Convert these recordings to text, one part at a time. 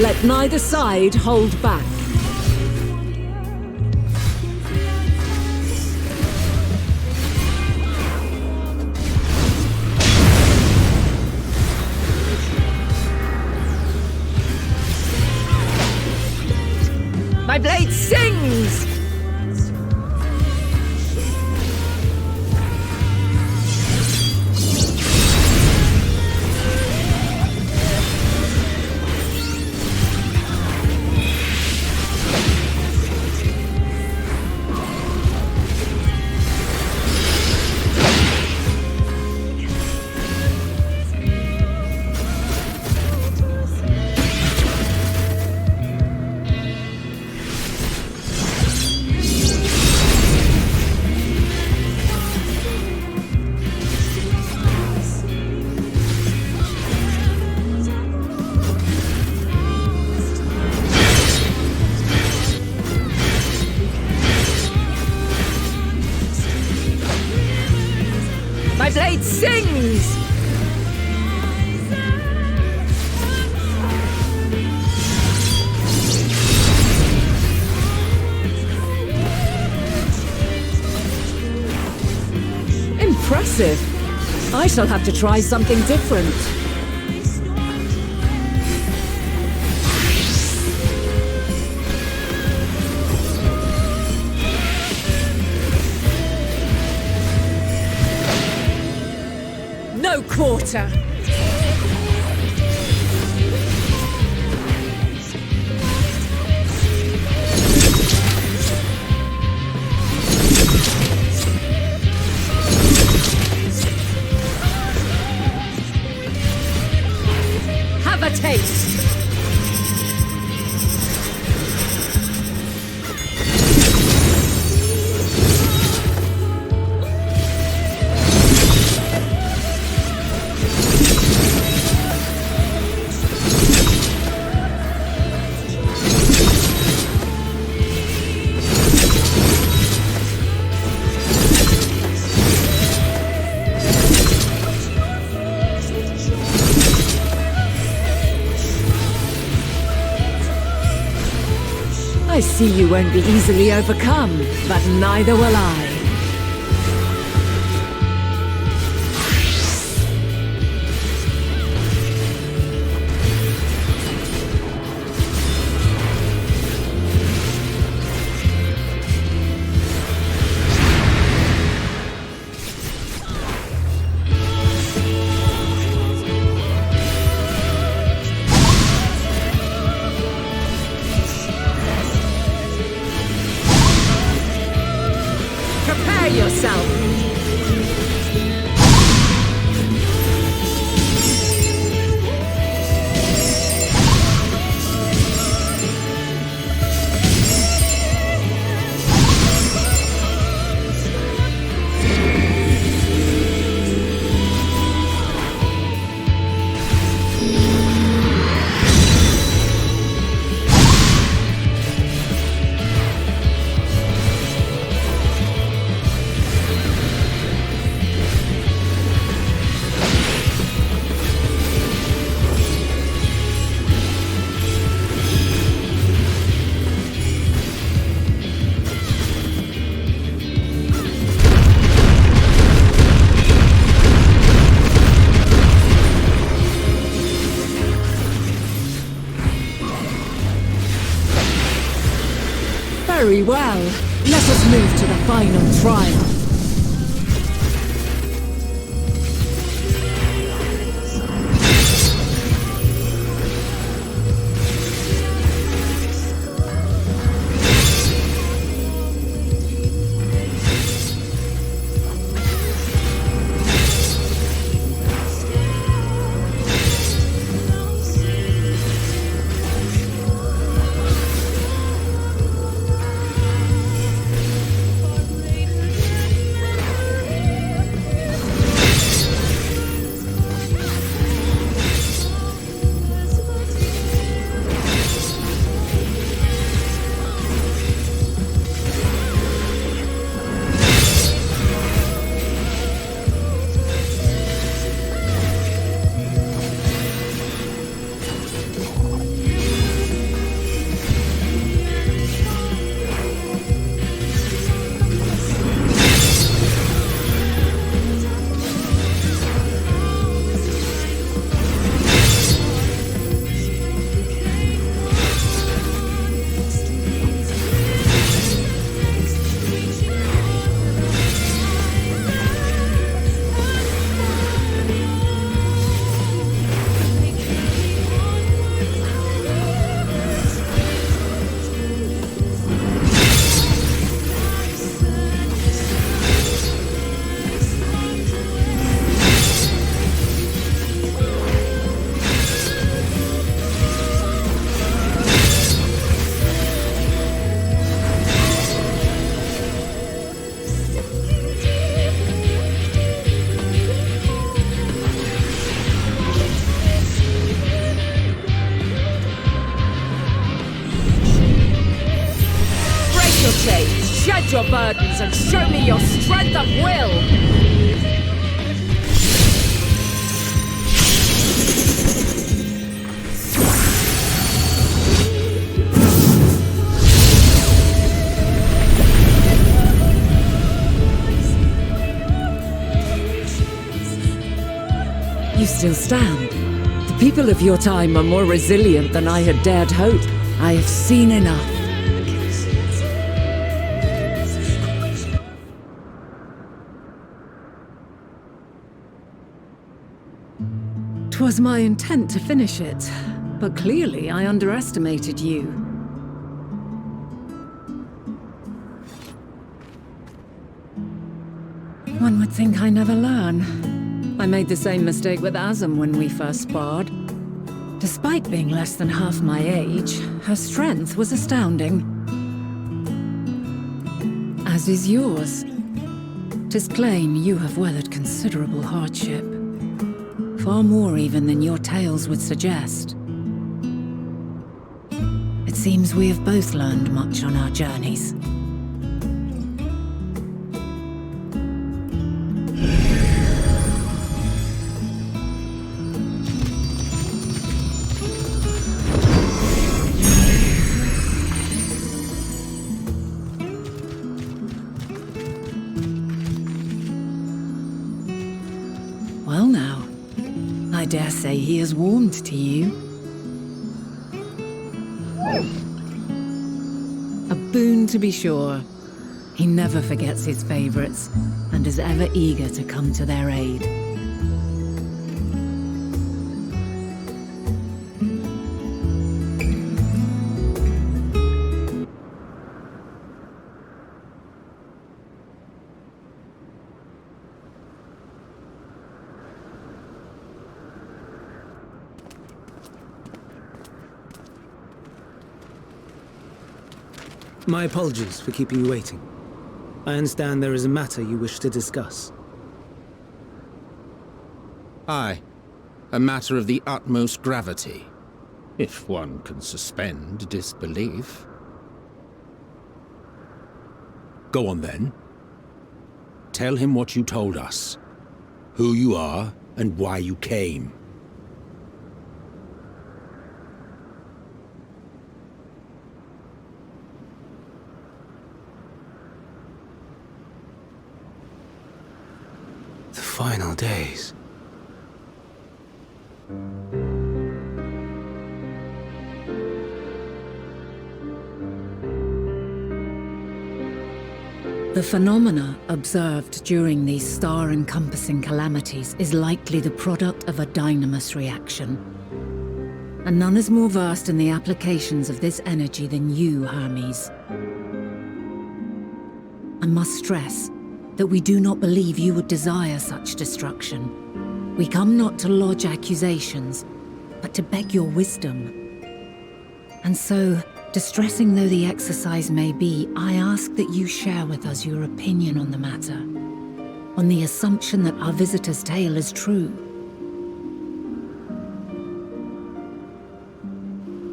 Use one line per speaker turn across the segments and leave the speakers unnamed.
Let neither side hold back. My blade sings! My blade sings! Impressive! I shall have to try something different. No quarter! Have a taste! I see you won't be easily overcome, but neither will I. Prepare yourself! Very well. Let us move to the final trial. your chains, shed your burdens, and show me your strength of will! You still stand. The people of your time are more resilient than I had dared hope. I have seen enough. 'Twas my intent to finish it, but clearly I underestimated you. One would think I never learn. I made the same mistake with Azem when we first sparred. Despite being less than half my age, her strength was astounding. As is yours. 'Tis plain you have weathered considerable hardship. Far more even than your tales would suggest. It seems we have both learned much on our journeys. Well now, I dare say he has warmed to you. A boon to be sure. He never forgets his favorites, and is ever eager to come to their aid.
My apologies for keeping you waiting. I understand there is a matter you wish to discuss.
Aye. A matter of the utmost gravity. If one can suspend disbelief. Go on then. Tell him what you told us. Who you are, and why you came.
Final days.
The phenomena observed during these star-encompassing calamities is likely the product of a dynamis reaction. And none is more versed in the applications of this energy than you, Hermes. I must stress that we do not believe you would desire such destruction. We come not to lodge accusations, but to beg your wisdom. And so, distressing though the exercise may be, I ask that you share with us your opinion on the matter, on the assumption that our visitor's tale is true.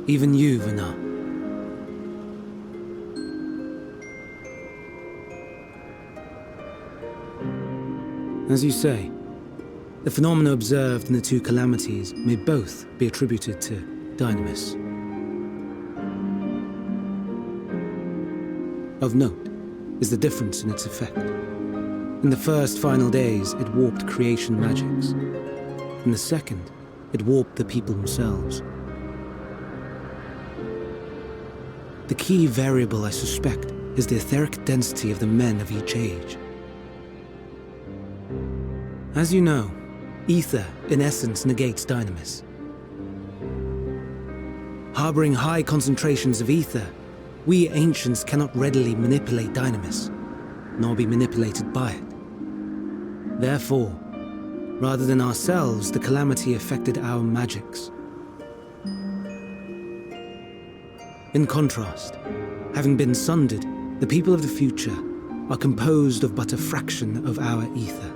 Even you, Venat. As you say, the phenomena observed in the two calamities may both be attributed to dynamis. Of note is the difference in its effect. In the first final days, it warped creation magics. In the second, it warped the people themselves. The key variable, I suspect, is the etheric density of the men of each age. As you know, ether, in essence, negates dynamis. Harboring high concentrations of ether, we ancients cannot readily manipulate dynamis, nor be manipulated by it. Therefore, rather than ourselves, the calamity affected our magics. In contrast, having been sundered, the people of the future are composed of but a fraction of our ether.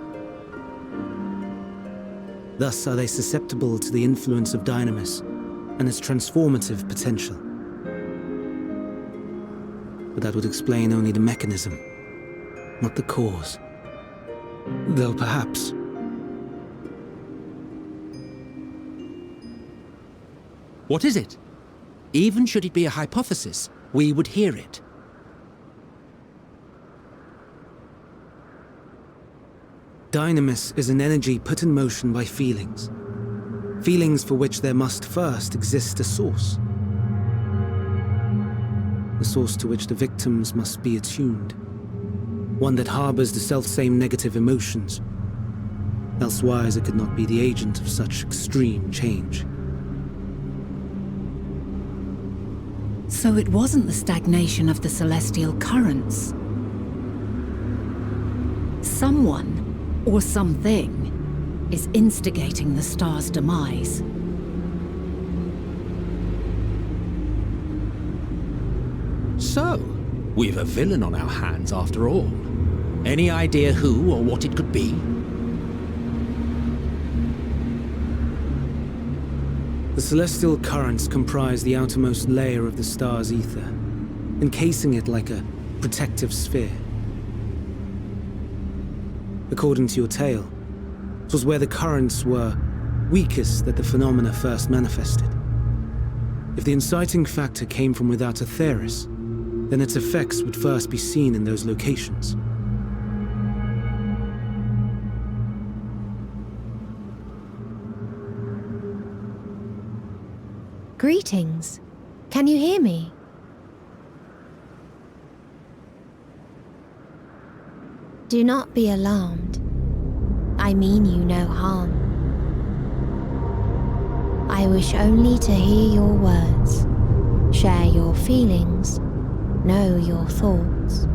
Thus are they susceptible to the influence of dynamis and its transformative potential. but that would explain only the mechanism, not the cause. Though perhaps...
What is it? Even should it be a hypothesis, we would hear it.
Dynamis is an energy put in motion by feelings. Feelings for which there must first exist a source. A source to which the victims must be attuned. One that harbors the selfsame negative emotions. Elsewise it could not be the agent of such extreme change.
So it wasn't the stagnation of the celestial currents. Someone, or something, is instigating the star's demise.
So, we've a villain on our hands after all. Any idea who or what it could be?
The celestial currents comprise the outermost layer of the star's ether, encasing it like a protective sphere. According to your tale, it was where the currents were weakest that the phenomena first manifested. If the inciting factor came from without Aetheris, then its effects would first be seen in those locations.
Greetings. Can you hear me? Do not be alarmed. I mean you no harm. I wish only to hear your words, share your feelings, know your thoughts.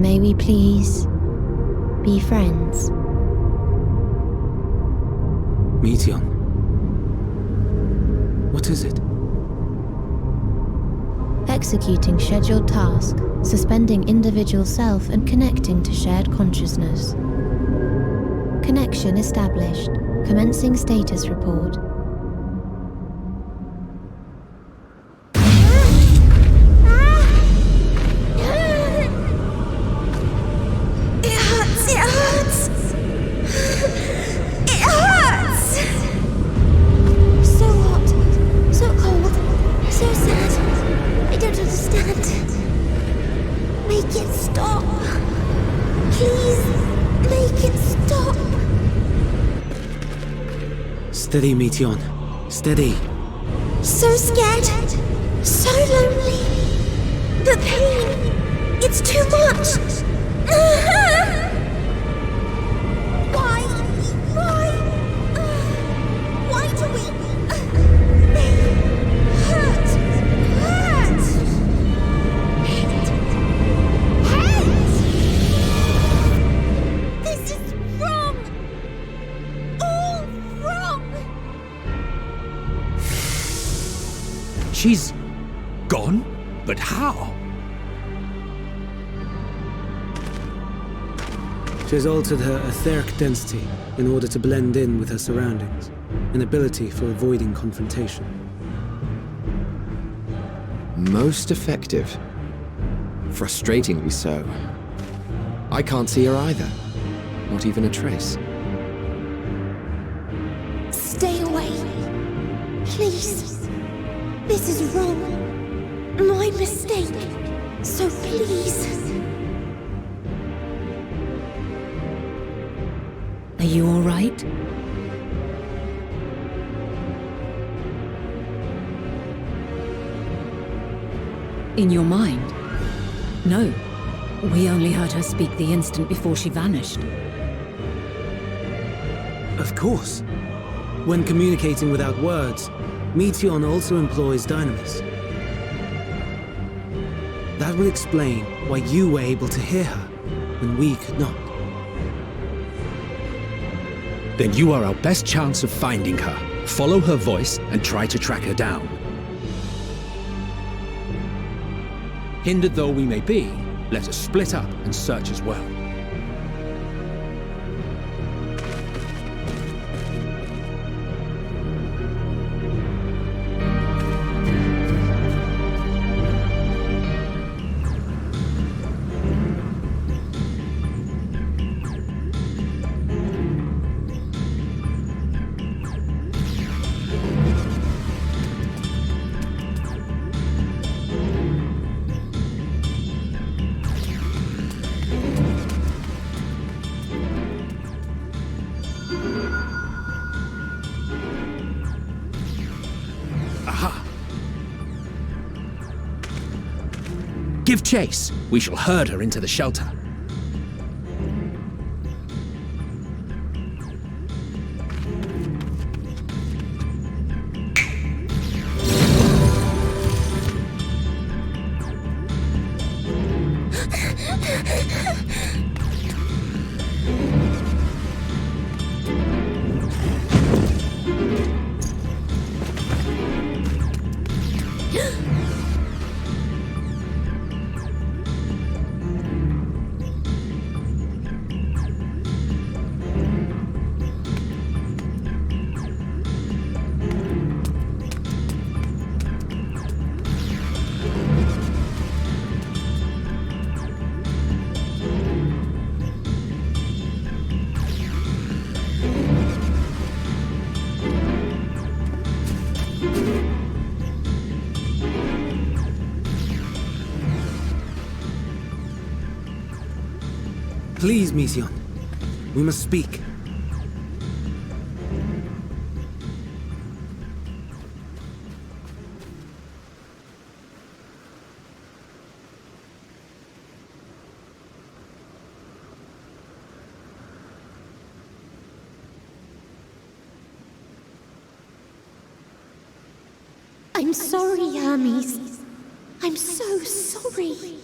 May we please be friends?
Meteion. What is it?
Executing scheduled task, suspending individual self and connecting to shared consciousness. Connection established. Commencing status report.
Steady, Meteion. Steady.
So scared. So lonely. The pain. It's too much. Why? Why do we... They hurt. This is wrong. All wrong.
She's gone? But how?
She has altered her etheric density in order to blend in with her surroundings, an ability for avoiding confrontation.
Most effective. Frustratingly so. I can't see her either. Not even a trace.
Stay away. Please. This is wrong. My mistake. So please.
Are you all right? In your mind? No. We only heard her speak the instant before she vanished.
Of course. When communicating without words, Meteion also employs Dynamis. That will explain why you were able to hear her, when we could not.
Then you are our best chance of finding her. Follow her voice and try to track her down. Hindered though we may be, let us split up and search as well. Aha! Give chase! We shall herd her into the shelter.
Please, Meteion. We must speak.
I'm sorry, Hermes. I'm so sorry.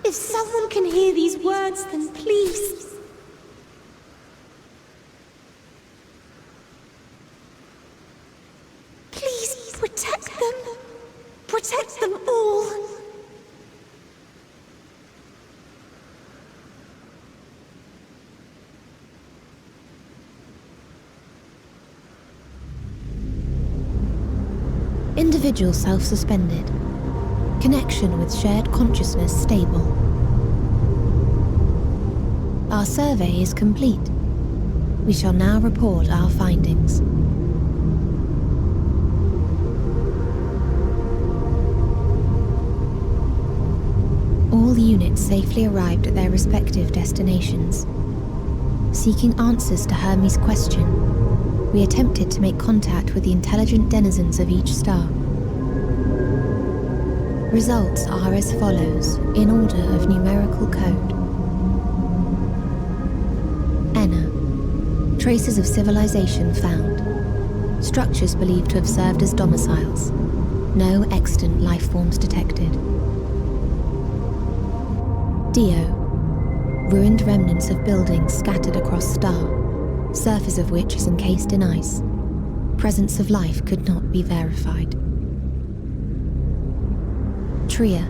If someone can hear these words, then please. Please protect them. Protect them all.
Individual self-suspended. Connection with shared consciousness stable. Our survey is complete. We shall now report our findings. All units safely arrived at their respective destinations. Seeking answers to Hermes' question, we attempted to make contact with the intelligent denizens of each star. Results are as follows, in order of numerical code. Enna. Traces of civilization found. Structures believed to have served as domiciles. No extant life forms detected. Dio. Ruined remnants of buildings scattered across star, surface of which is encased in ice. Presence of life could not be verified. Tria.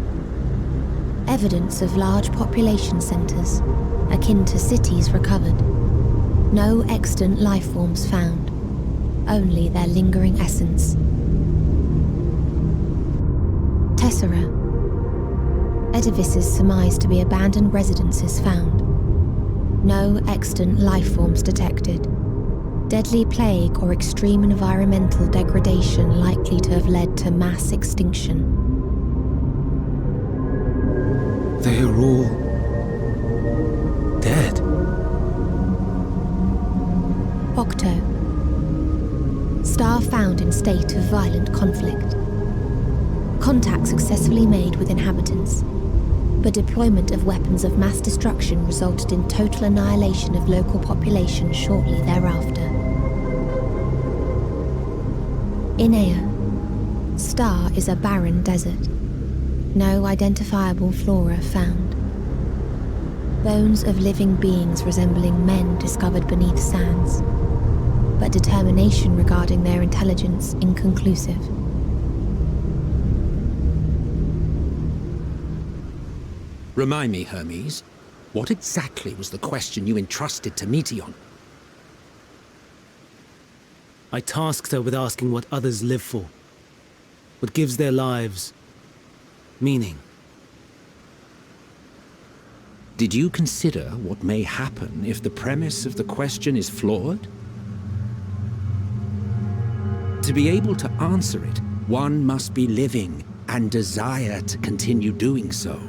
Evidence of large population centers, akin to cities recovered. No extant life forms found, only their lingering essence. Tessera. Edifices surmised to be abandoned residences found. No extant life forms detected. Deadly plague or extreme environmental degradation likely to have led to mass extinction.
They are all dead.
Octo. Star found in state of violent conflict. Contact successfully made with inhabitants, but deployment of weapons of mass destruction resulted in total annihilation of local population shortly thereafter. Inea. Star is a barren desert. No identifiable flora found. Bones of living beings resembling men discovered beneath sands, but determination regarding their intelligence inconclusive.
Remind me, Hermes, what exactly was the question you entrusted to Meteion?
I tasked her with asking what others live for, what gives their lives meaning.
Did you consider what may happen if the premise of the question is flawed? To be able to answer it, one must be living and desire to continue doing so.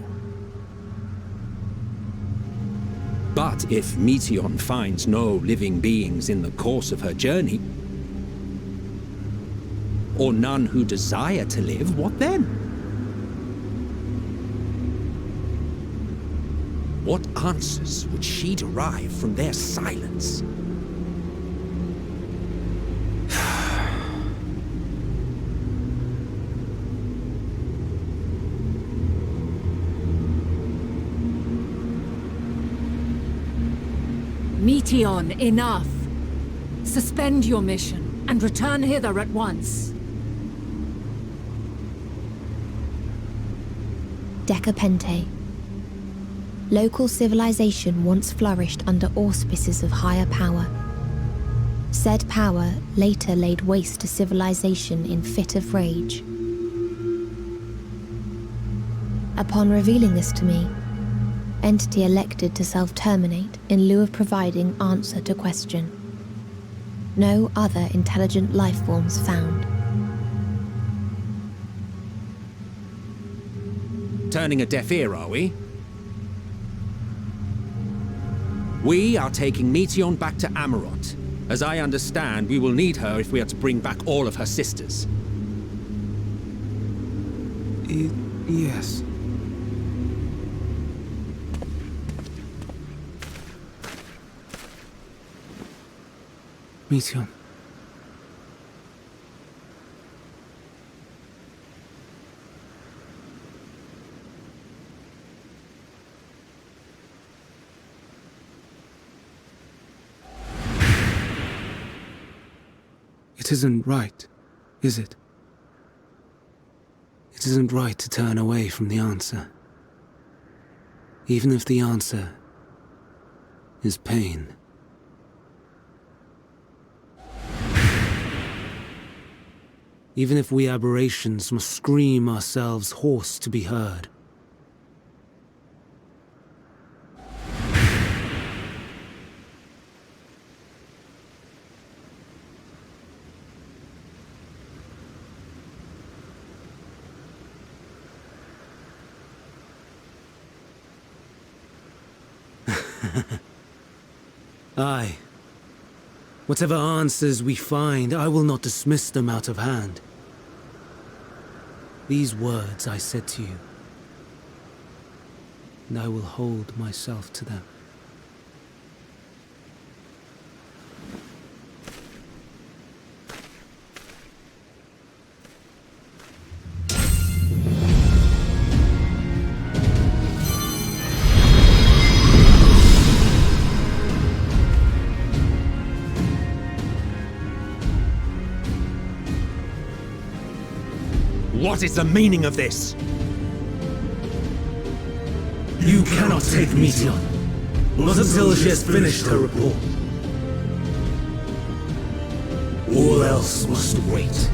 But if Meteion finds no living beings in the course of her journey, or none who desire to live, what then? What answers would she derive from their silence?
Meteion, enough! Suspend your mission and return hither at once.
Decapente. Local civilization once flourished under auspices of higher power. Said power later laid waste to civilization in fit of rage. Upon revealing this to me, entity elected to self-terminate in lieu of providing answer to question. No other intelligent life forms found.
Turning a deaf ear, are we? We are taking Meteion back to Amarot. As I understand, we will need her if we are to bring back all of her sisters.
Yes. Meteion. It isn't right, is it? It isn't right to turn away from the answer. Even if the answer is pain. Even if we aberrations must scream ourselves hoarse to be heard. Aye. Whatever answers we find, I will not dismiss them out of hand. These words I said to you, and I will hold myself to them.
What is the meaning of this?
You cannot take Meteion, not until she has finished her report. All else must wait.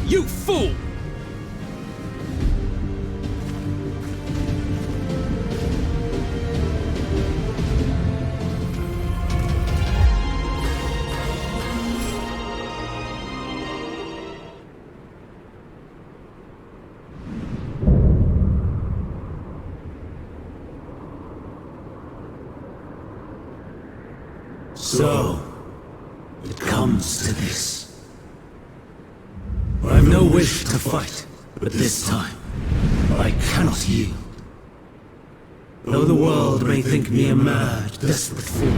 You fool!
So, it comes to this. I have no wish to fight, but this time, I cannot yield. Though the world may think me a mad, desperate fool,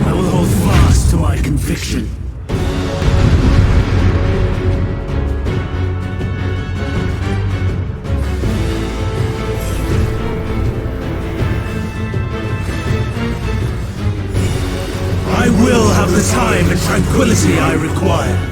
I will hold fast to my conviction. I will have the time and tranquility I require.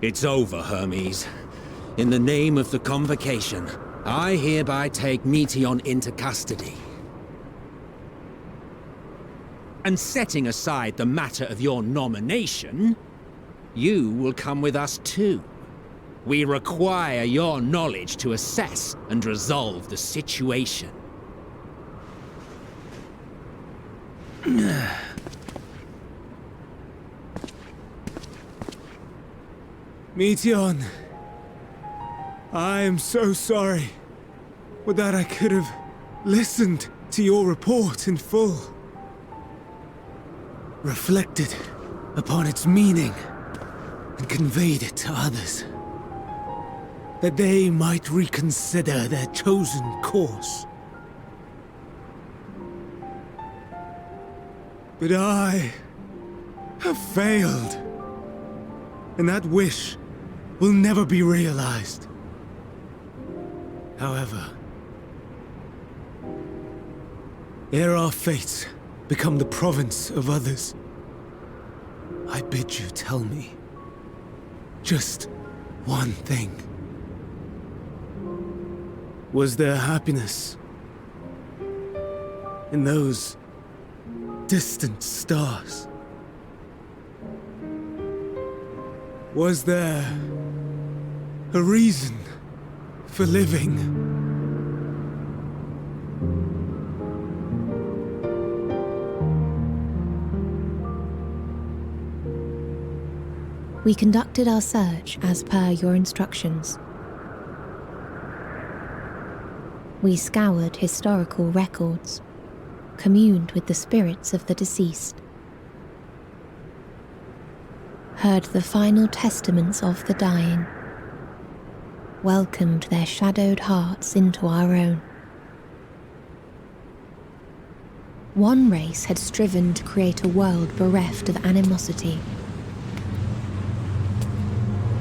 It's over, Hermes. In the name of the Convocation, I hereby take Meteion into custody. And setting aside the matter of your nomination, you will come with us too. We require your knowledge to assess and resolve the situation.
Meteion, I am so sorry. Would that I could have listened to your report in full. Reflected upon its meaning and conveyed it to others. That they might reconsider their chosen course. But I have failed, and that wish will never be realized. However, ere our fates become the province of others, I bid you tell me just one thing. Was there happiness in those distant stars? Was there a reason for living?
We conducted our search as per your instructions. We scoured historical records, communed with the spirits of the deceased, heard the final testaments of the dying, welcomed their shadowed hearts into our own. One race had striven to create a world bereft of animosity.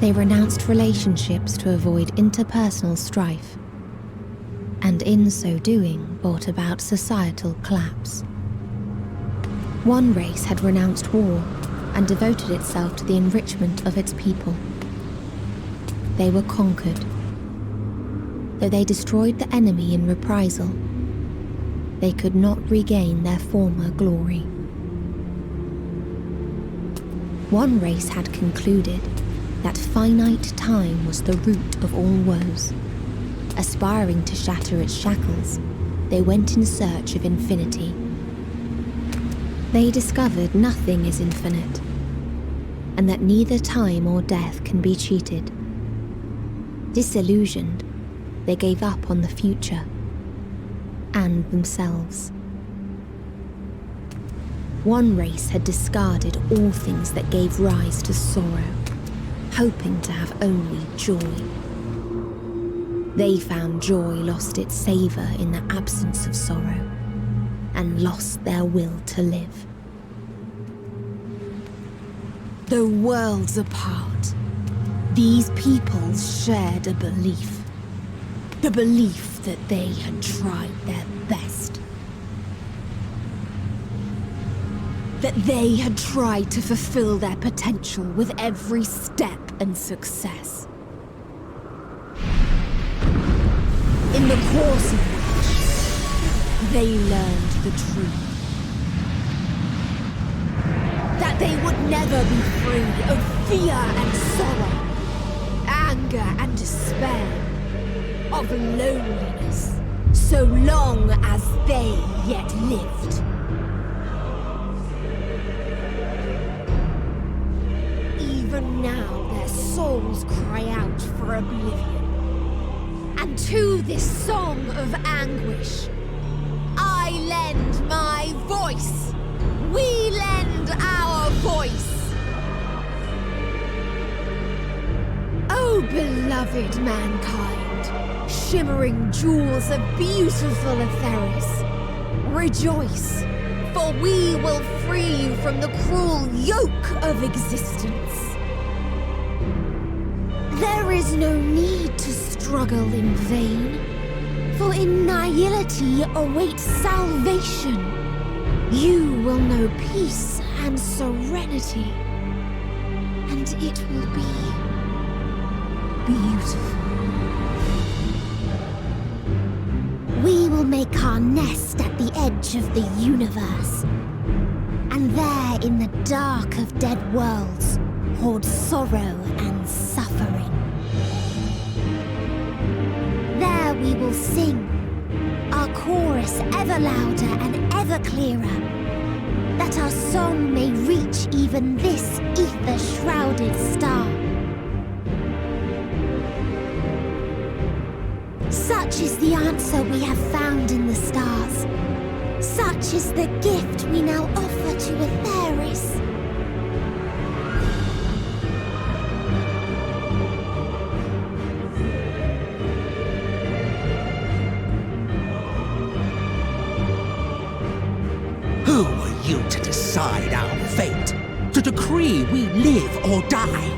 They renounced relationships to avoid interpersonal strife, and in so doing brought about societal collapse. One race had renounced war and devoted itself to the enrichment of its people. They were conquered. Though they destroyed the enemy in reprisal, they could not regain their former glory. One race had concluded that finite time was the root of all woes. Aspiring to shatter its shackles, they went in search of infinity. They discovered nothing is infinite, and that neither time or death can be cheated. Disillusioned, they gave up on the future and themselves. One race had discarded all things that gave rise to sorrow, hoping to have only joy. They found joy lost its savour in the absence of sorrow, and lost their will to live. Though worlds apart, these peoples shared a belief. The belief that they had tried their best. That they had tried to fulfill their potential with every step and success. In the course of which, they learned the truth. That they would never be free of fear and sorrow, anger and despair, of loneliness, so long as they yet lived. Even now their souls cry out for oblivion. And to this song of anguish, I lend my voice. We lend our voice. Oh, beloved mankind, shimmering jewels of beautiful Etheris, rejoice, for we will free you from the cruel yoke of existence. There is no need to struggle in vain, for in nihility awaits salvation. You will know peace and serenity, and it will be
beautiful.
We will make our nest at the edge of the universe. And there, in the dark of dead worlds, hoard sorrow and suffering. There we will sing, our chorus ever louder and ever clearer, that our song may reach even this ether-shrouded star. Such is the answer we have found in the stars. Such is the gift we now offer to Atheris.
Who are you to decide our fate? To decree we live or die?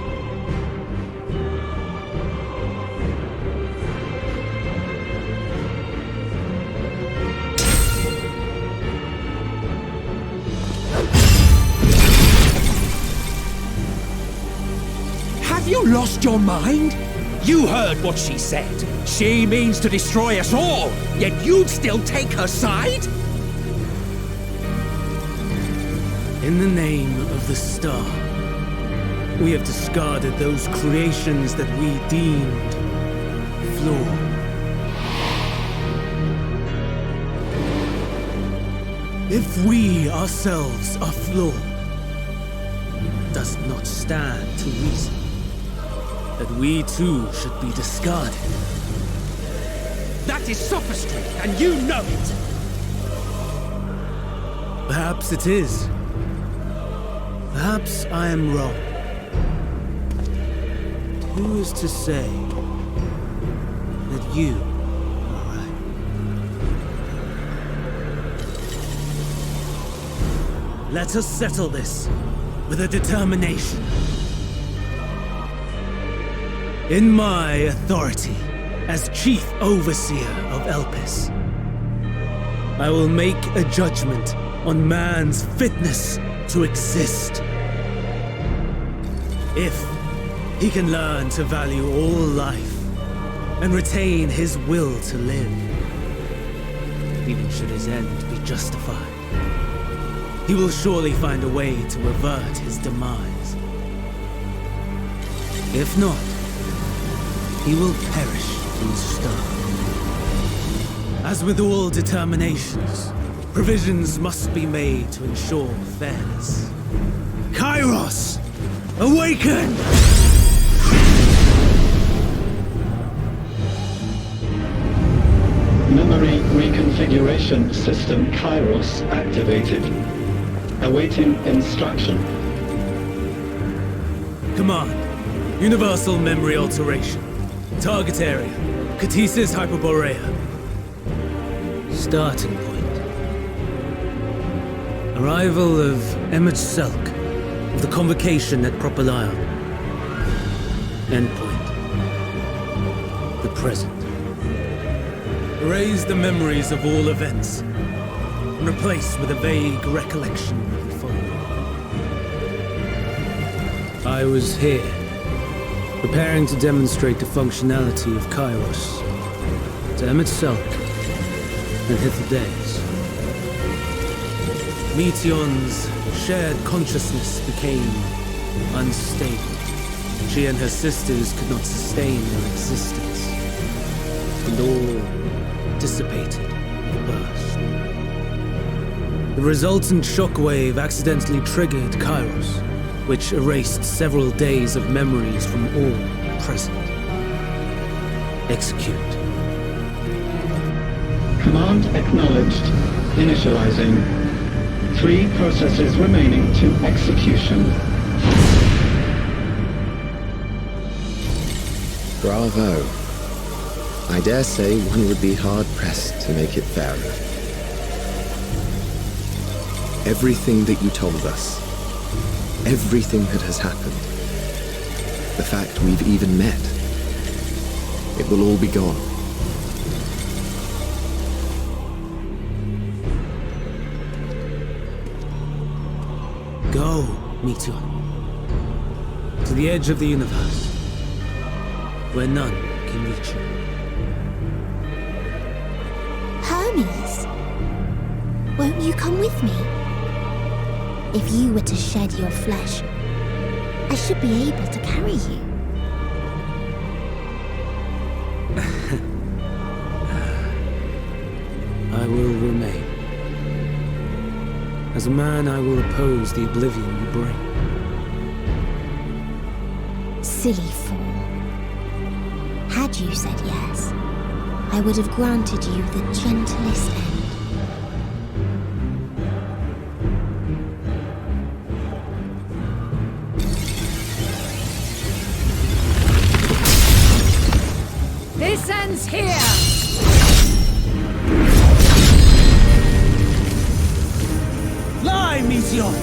Have you lost your mind? You heard what she said. She means to destroy us all, yet you'd still take her side?
In the name of the star, we have discarded those creations that we deemed flawed. If we ourselves are flawed, does it not stand to reason that we too should be discarded?
That is sophistry, and you know it!
Perhaps it is. Perhaps I am wrong. Who is to say that you are right? Let us settle this with a determination. In my authority as Chief Overseer of Elpis, I will make a judgment on man's fitness to exist. If he can learn to value all life and retain his will to live, even should his end be justified, he will surely find a way to avert his demise. If not, he will perish in stone. As with all determinations, provisions must be made to ensure fairness. Kairos! Awaken!
Memory reconfiguration system Kairos activated. Awaiting instruction.
Command. Universal memory alteration. Target area. Catesis Hyperborea. Starting point. Arrival of Emet-Selch of the Convocation at Propylion. Endpoint. The present. Erase the memories of all events and replace with a vague recollection of the following. I was here, preparing to demonstrate the functionality of Kairos to Emet-Selch and Hythlodaeus. Meteion's shared consciousness became unstable. She and her sisters could not sustain their existence, and all dissipated with a burst. The resultant shockwave accidentally triggered Kairos, which erased several days of memories from all present. Execute.
Command acknowledged. Initializing. 3 processes remaining to execution.
Bravo. I dare say one would be hard-pressed to make it fairer. Everything that you told us, everything that has happened, the fact we've even met, it will all be gone.
Go, Meteion, to the edge of the universe. where none can reach you.
Hermes, won't you come with me? If you were to shed your flesh, I should be able to carry you.
I will remain. As a man, I will oppose the oblivion you bring.
Silly fool. Had you said yes, I would have granted you the gentlest end.
This ends here!
Lie, Meteion!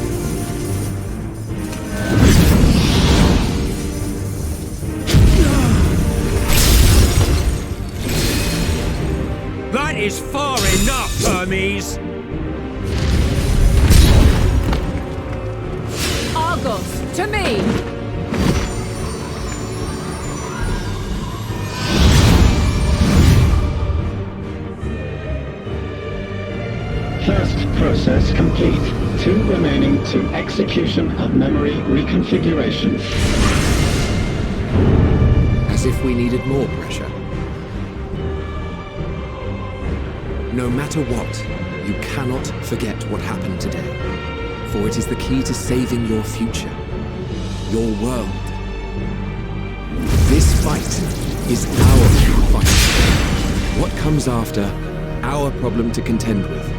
That is far enough, Hermes!
Argos, to me!
First process complete. 2 remaining to execution of memory reconfiguration.
As if we needed more pressure. No matter what, you cannot forget what happened today. For it is the key to saving your future. Your world. This fight is our fight. What comes after, our problem to contend with.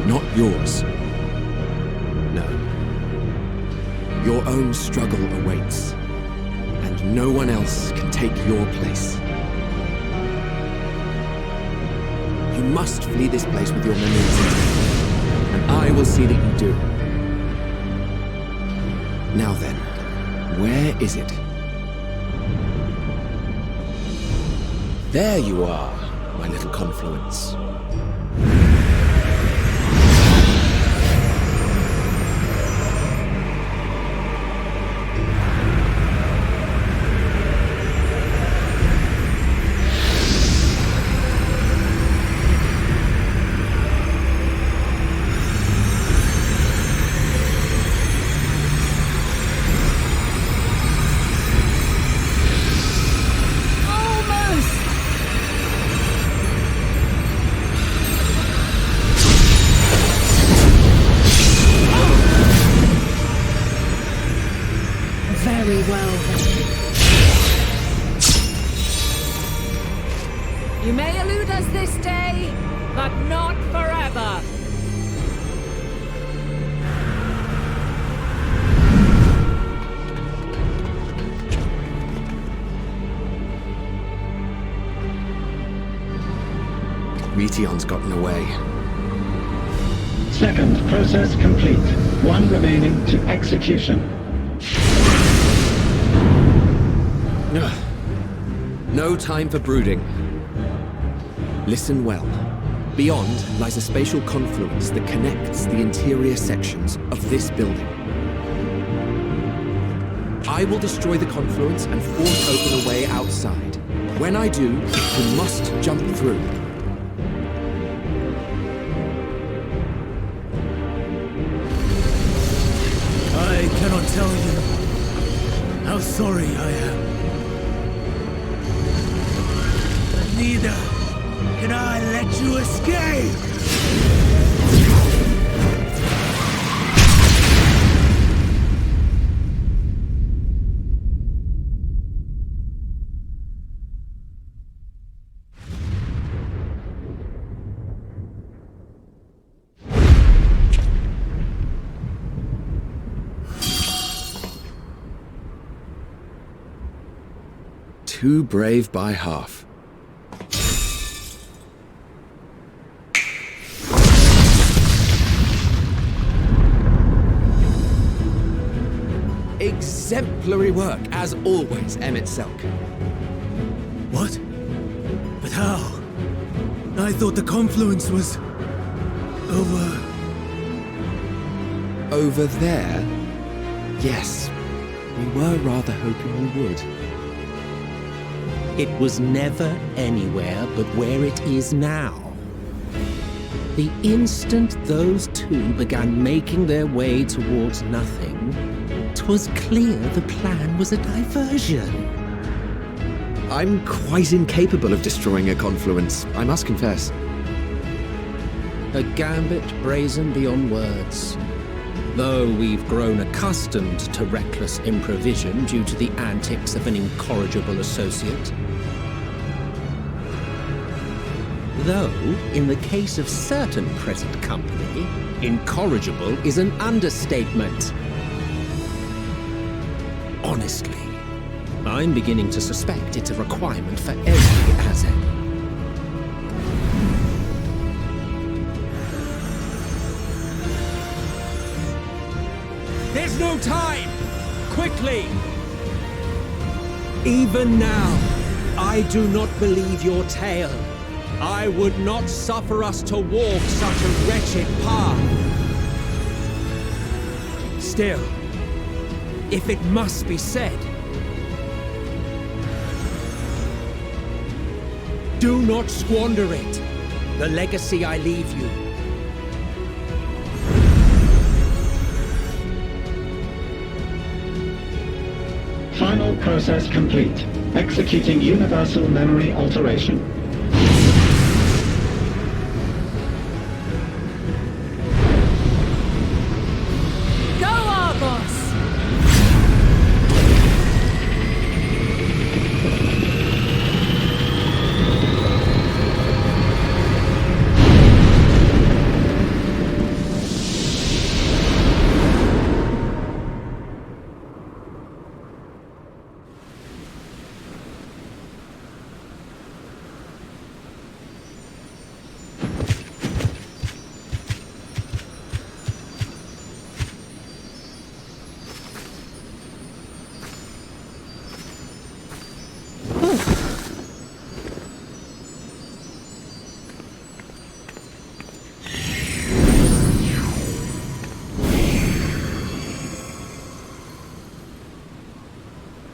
Not yours. No. Your own struggle awaits. And no one else can take your place. You must flee this place with your memories intact. And I will see that you do. Now then, where is it? There you are, my little confluence.
Very well, then. You may elude us this day, but not forever.
Meteion's gotten away.
Second process complete. 1 remaining to execution.
No time for brooding. Listen well. Beyond lies a spatial confluence that connects the interior sections of this building. I will destroy the confluence and force open a way outside. When I do, you must jump through.
I cannot tell you how sorry I am. But neither can I let you escape!
Too brave by half. Exemplary work, as always, Emet-Selch.
What? But how? I thought the confluence was...
Over there? Yes. We were rather hoping you would.
It was never anywhere but where it is now. The instant those two began making their way towards nothing, 'twas clear the plan was a diversion.
I'm quite incapable of destroying a confluence, I must confess.
A gambit brazen beyond words. Though we've grown accustomed to reckless improvision due to the antics of an incorrigible associate. Though, in the case of certain present company, incorrigible is an understatement. Honestly, I'm beginning to suspect it's a requirement for every asset. There's no time! Quickly! Even now, I do not believe your tale. I would not suffer us to walk such a wretched path. Still, if it must be said, do not squander it. The legacy I leave you.
Final process complete. Executing universal memory alteration.
Go, Argos!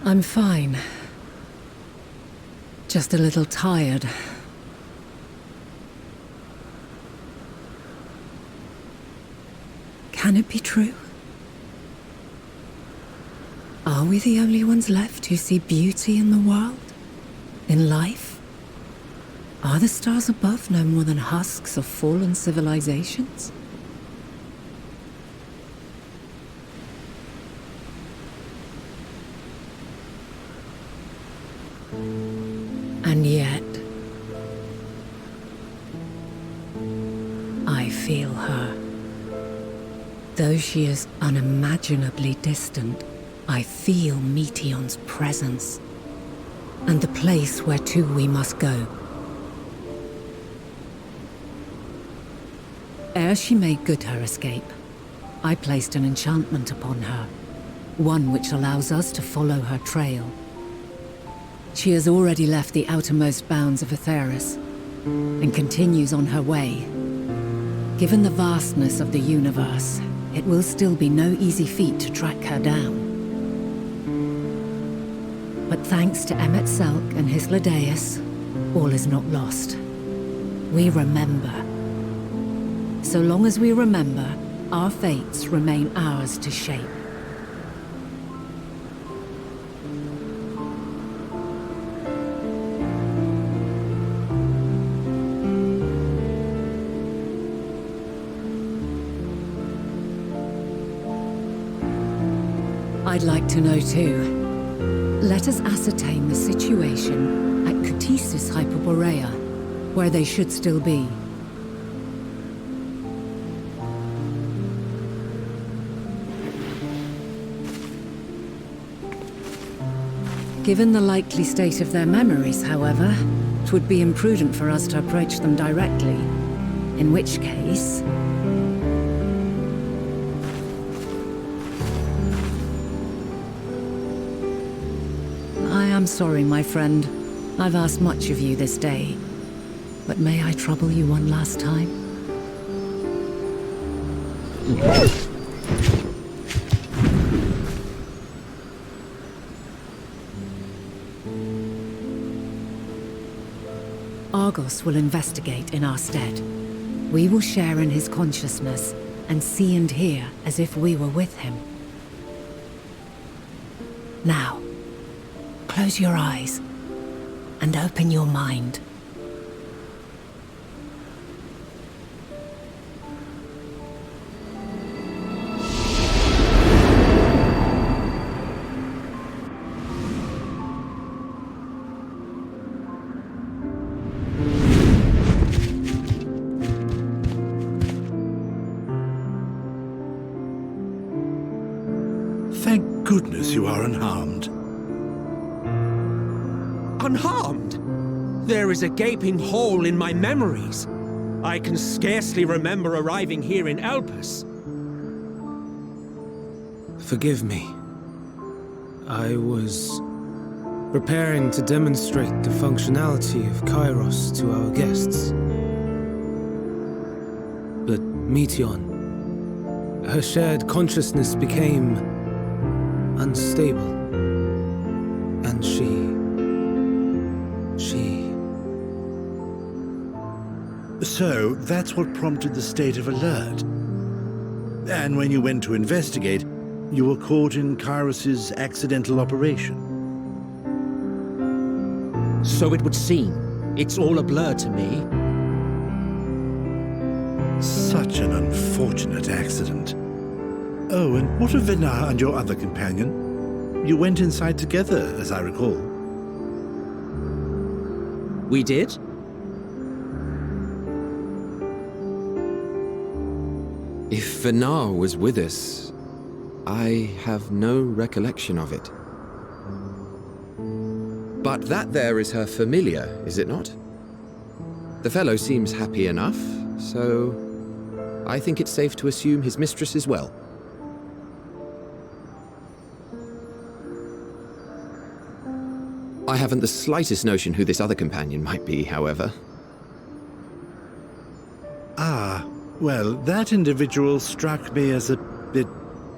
I'm fine. Just a little tired. Can it be true? Are we the only ones left who see beauty in the world? In life? Are the stars above no more than husks of fallen civilizations? And yet, I feel her. Though she is unimaginably distant, I feel Meteyon's presence, and the place where to we must go. Ere she made good her escape, I placed an enchantment upon her, one which allows us to follow her trail. She has already left the outermost bounds of Aetheris, and continues on her way. Given the vastness of the universe, it will still be no easy feat to track her down. But thanks to Emet-Selch and Hythlodaeus, all is not lost. We remember. So long as we remember, our fates remain ours to shape. I'd like to know too. Let us ascertain the situation at Cutisis Hyperborea, where they should still be. Given the likely state of their memories, however, it would be imprudent for us to approach them directly. In which case... I'm sorry, my friend. I've asked much of you this day. But may I trouble you one last time? Argos will investigate in our stead. We will share in his consciousness and see and hear as if we were with him. Now, close your eyes and open your mind.
Thank goodness you are unharmed.
Unharmed? There is a gaping hole in my memories. I can scarcely remember arriving here in Elpis.
Forgive me. I was preparing to demonstrate the functionality of Kairos to our guests. But Meteion, her shared consciousness became unstable. And she...
So, that's what prompted the state of alert. And when you went to investigate, you were caught in Kairos's accidental operation.
So it would seem. It's all a blur to me.
Such an unfortunate accident. Oh, and what of Venat and your other companion? You went inside together, as I recall.
We did?
If Venat was with us, I have no recollection of it. But that there is her familiar, is it not? The fellow seems happy enough, so I think it's safe to assume his mistress is well. I haven't the slightest notion who this other companion might be, however.
Ah, well, that individual struck me as a bit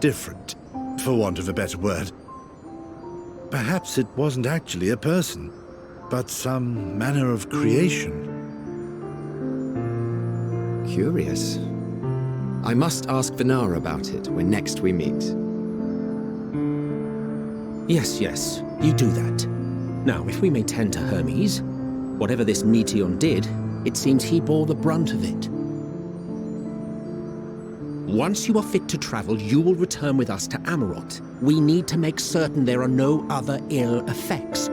different, for want of a better word. Perhaps it wasn't actually a person, but some manner of creation.
Curious. I must ask Venat about it when next we meet.
Yes, you do that. Now, if we may tend to Hermes, whatever this Meteion did, it seems he bore the brunt of it. Once you are fit to travel, you will return with us to Amarot. We need to make certain there are no other ill effects.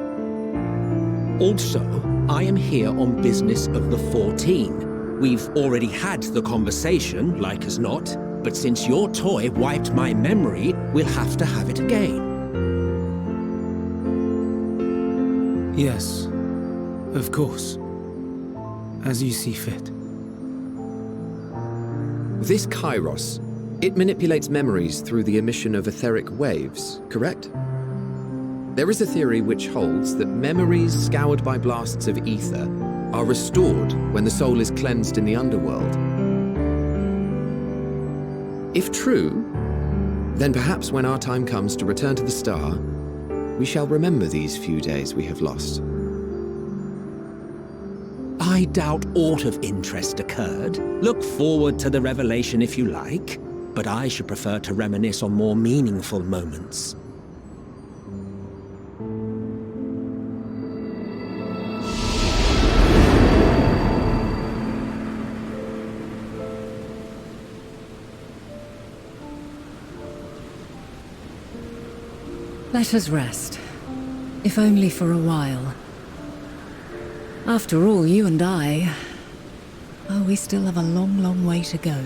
Also, I am here on business of the 14. We've already had the conversation, like as not, but since your toy wiped my memory, we'll have to have it again.
Yes, of course. As you see fit.
This Kairos, it manipulates memories through the emission of etheric waves, correct? There is a theory which holds that memories scoured by blasts of ether are restored when the soul is cleansed in the underworld. If true, then perhaps when our time comes to return to the star, we shall remember these few days we have lost.
I doubt aught of interest occurred. Look forward to the revelation if you like, but I should prefer to reminisce on more meaningful moments.
Let us rest, if only for a while. After all, you and I... oh, we still have a long, long way to go.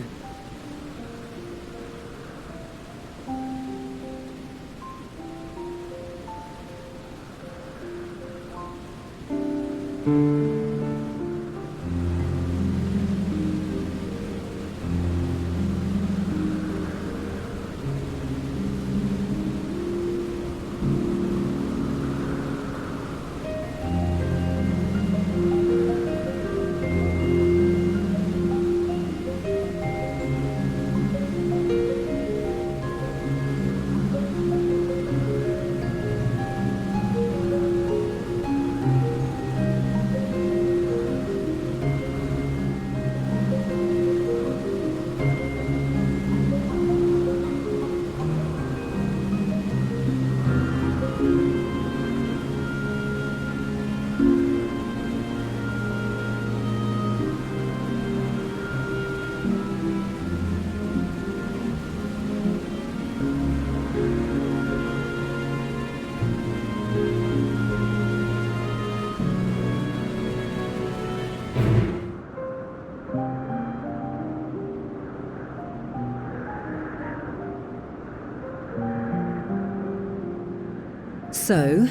So,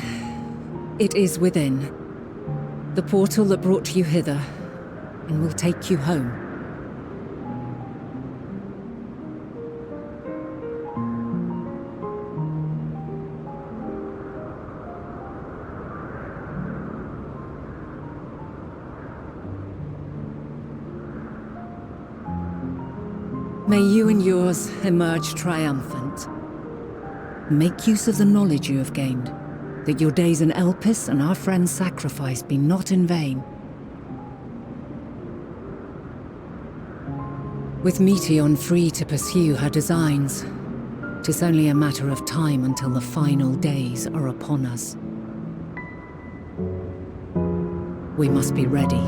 it is within. The portal that brought you hither, and will take you home. May you and yours emerge triumphant. Make use of the knowledge you have gained, that your days in Elpis and our friend's sacrifice be not in vain. With Meteion free to pursue her designs, 'tis only a matter of time until the final days are upon us. We must be ready.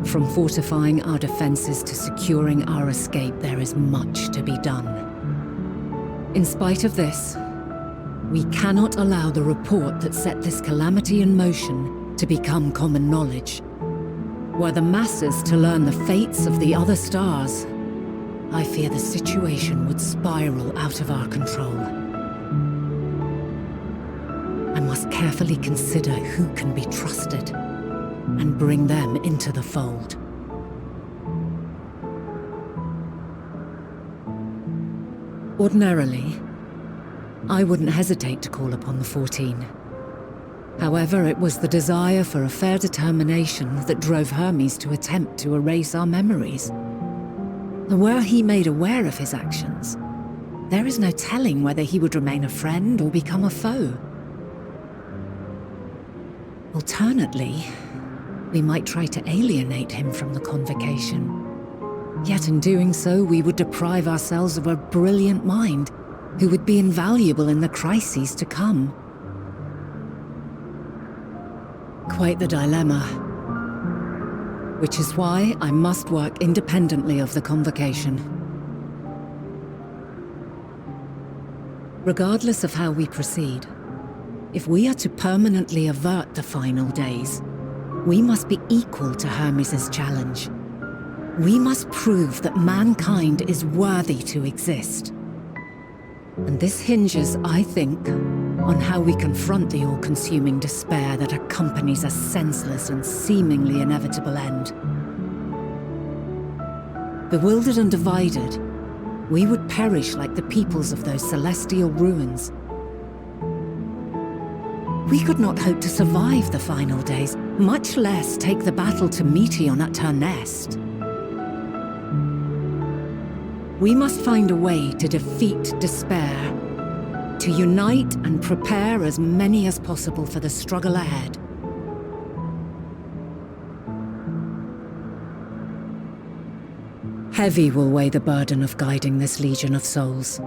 From fortifying our defenses to securing our escape, there is much to be done. In spite of this, we cannot allow the report that set this calamity in motion to become common knowledge. Were the masses to learn the fates of the other stars, I fear the situation would spiral out of our control. I must carefully consider who can be trusted and bring them into the fold. Ordinarily, I wouldn't hesitate to call upon the 14. However, it was the desire for a fair determination that drove Hermes to attempt to erase our memories. Were he made aware of his actions, there is no telling whether he would remain a friend or become a foe. Alternately, we might try to alienate him from the convocation. Yet in doing so, we would deprive ourselves of a brilliant mind who would be invaluable in the crises to come. Quite the dilemma. Which is why I must work independently of the convocation. Regardless of how we proceed, if we are to permanently avert the final days, we must be equal to Hermes' challenge. We must prove that mankind is worthy to exist. And this hinges, I think, on how we confront the all-consuming despair that accompanies a senseless and seemingly inevitable end. Bewildered and divided, we would perish like the peoples of those celestial ruins. We could not hope to survive the final days, much less take the battle to Meteion at her nest. We must find a way to defeat despair, to unite and prepare as many as possible for the struggle ahead. Heavy will weigh the burden of guiding this legion of souls.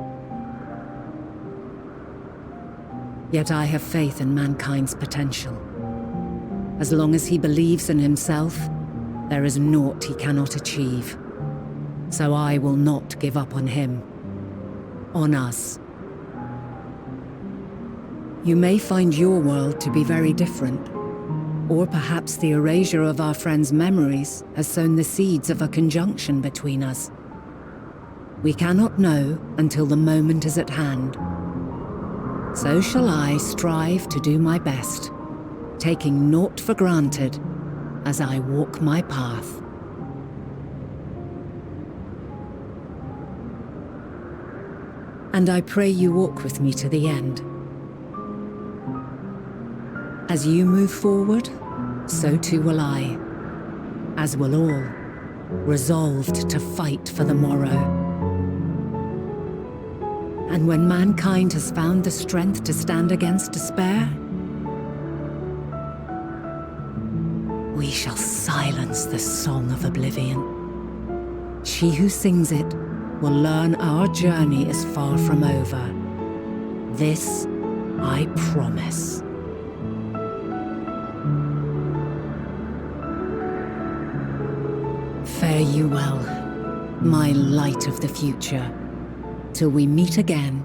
Yet I have faith in mankind's potential. As long as he believes in himself, there is naught he cannot achieve. So I will not give up on him, on us. You may find your world to be very different, or perhaps the erasure of our friend's memories has sown the seeds of a conjunction between us. We cannot know until the moment is at hand. So shall I strive to do my best, taking naught for granted as I walk my path. And I pray you walk with me to the end. As you move forward, so too will I, as will all, resolved to fight for the morrow. And when mankind has found the strength to stand against despair, we shall silence the song of oblivion. She who sings it will learn our journey is far from over. This I promise. Fare you well, my light of the future, till we meet again.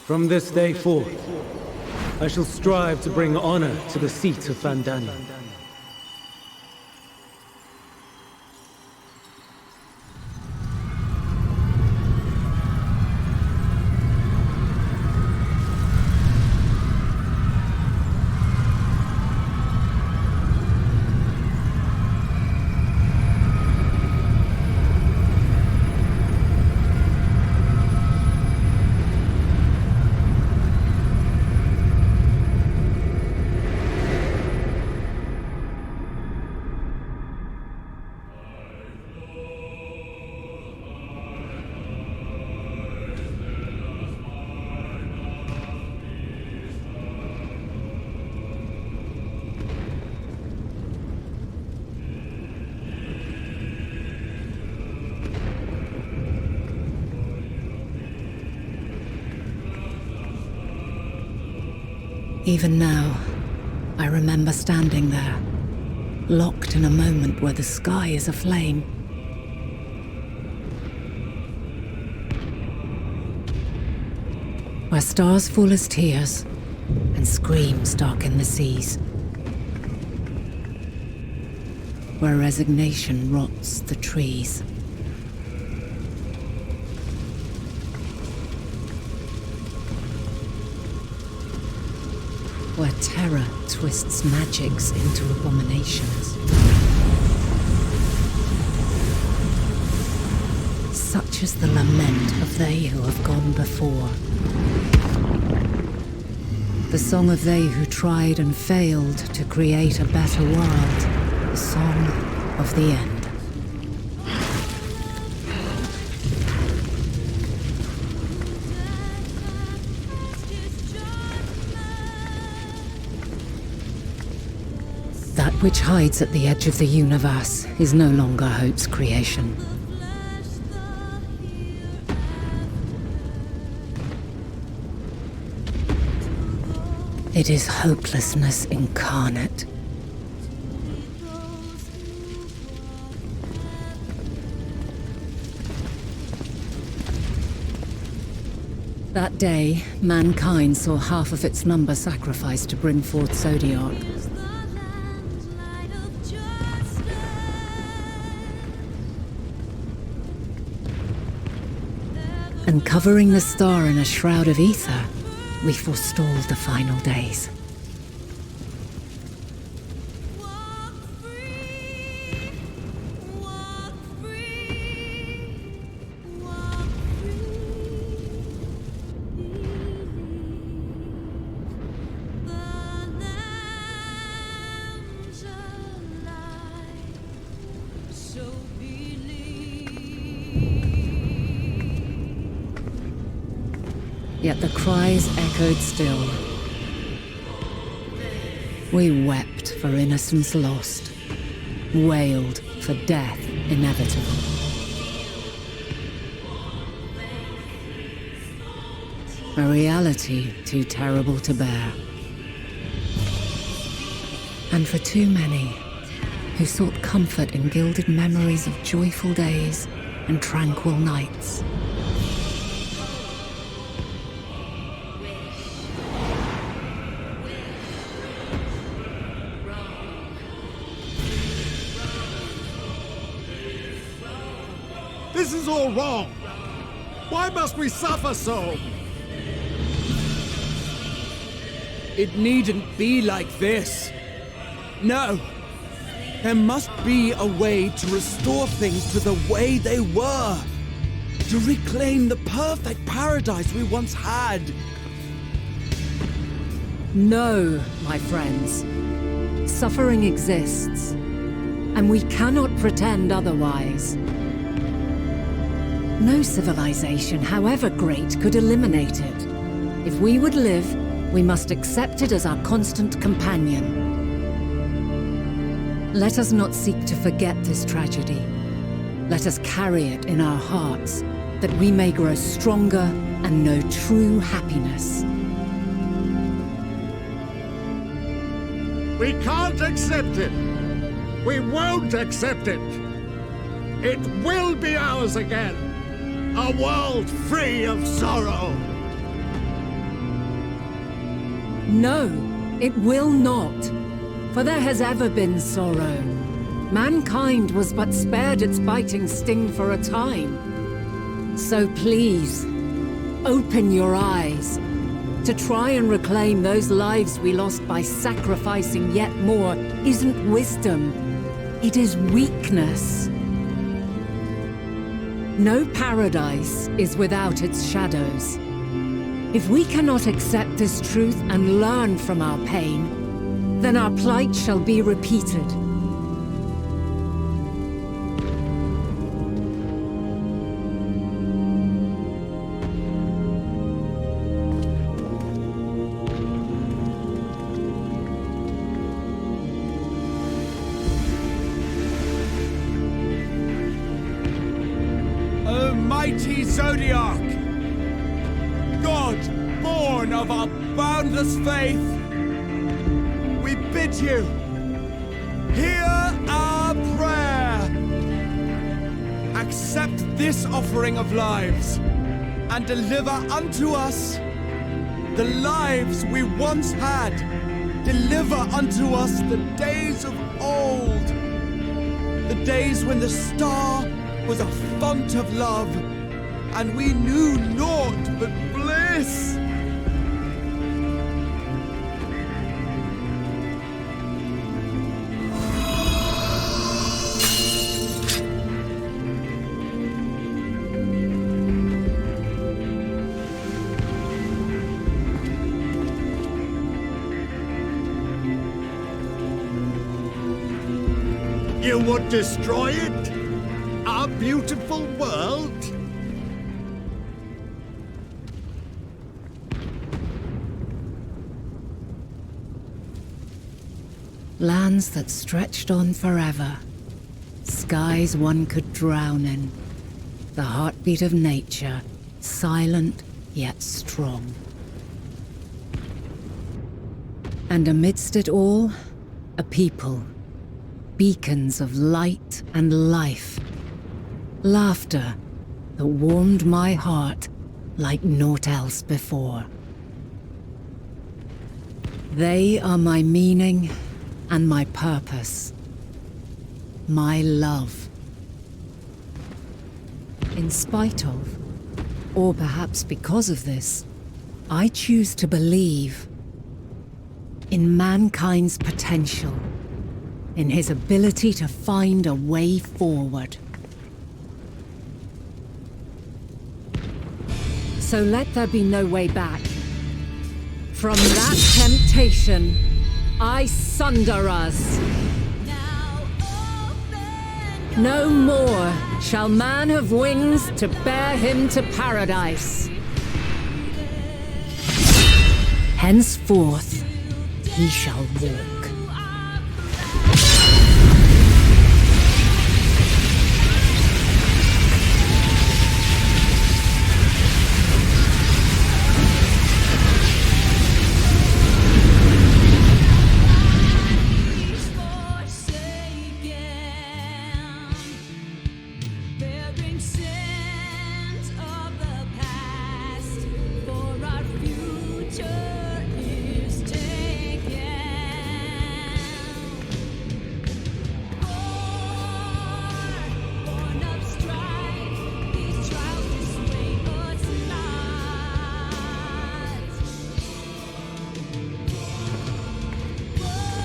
From this day forth, I shall strive to bring honor to the seat of Vandana.
Even now, I remember standing there, locked in a moment where the sky is aflame. Where stars fall as tears, and screams darken the seas. Where resignation rots the trees. Where terror twists magics into abominations. Such is the lament of they who have gone before. The song of they who tried and failed to create a better world. The song of the end. That which hides at the edge of the universe is no longer hope's creation. It is hopelessness incarnate. That day, mankind saw half of its number sacrificed to bring forth Zodiac. And covering the star in a shroud of ether, we forestalled the final days. Yet the cries echoed still. We wept for innocence lost, wailed for death inevitable. A reality too terrible to bear. And for too many who sought comfort in gilded memories of joyful days and tranquil nights.
This is all wrong! Why must we suffer so?
It needn't be like this. No. There must be a way to restore things to the way they were. To reclaim the perfect paradise we once had.
No, my friends. Suffering exists, and we cannot pretend otherwise. No civilization, however great, could eliminate it. If we would live, we must accept it as our constant companion. Let us not seek to forget this tragedy. Let us carry it in our hearts, that we may grow stronger and know true happiness.
We can't accept it! We won't accept it! It will be ours again! A world free of sorrow!
No, it will not. For there has ever been sorrow. Mankind was but spared its biting sting for a time. So please, open your eyes. To try and reclaim those lives we lost by sacrificing yet more isn't wisdom. It is weakness. No paradise is without its shadows. If we cannot accept this truth and learn from our pain, then our plight shall be repeated.
O mighty Zodiac! God, born of our boundless faith, we bid you, hear our prayer. Accept this offering of lives, and deliver unto us the lives we once had. Deliver unto us the days of old, the days when the star was a font of love, and we knew naught but bliss.
You would destroy it? Our beautiful world?
Lands that stretched on forever. Skies one could drown in. The heartbeat of nature, silent yet strong. And amidst it all, a people. Beacons of light and life. Laughter that warmed my heart like naught else before. They are my meaning and my purpose. My love. In spite of, or perhaps because of this, I choose to believe in mankind's potential, in his ability to find a way forward. So let there be no way back. From that temptation, I sunder us. No more shall man have wings to bear him to paradise. Henceforth, he shall walk.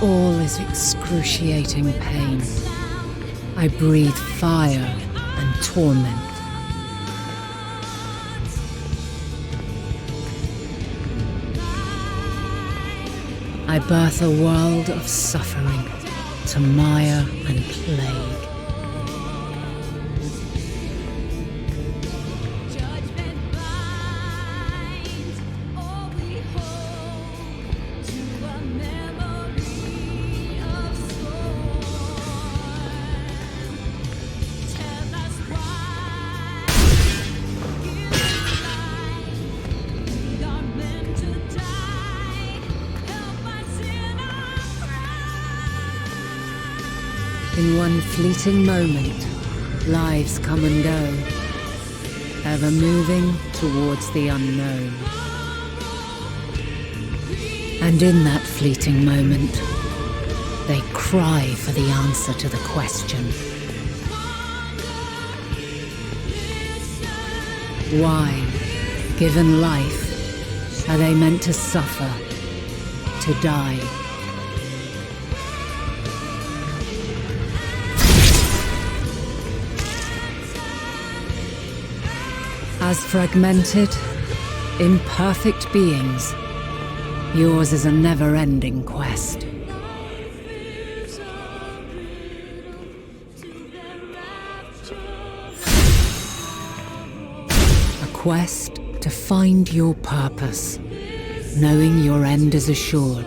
All is excruciating pain. I breathe fire and torment. I birth a world of suffering to mire and plague. In one fleeting moment, lives come and go, ever moving towards the unknown. And in that fleeting moment, they cry for the answer to the question. Why, given life, are they meant to suffer, to die? As fragmented, imperfect beings, yours is a never-ending quest. A quest to find your purpose, knowing your end is assured.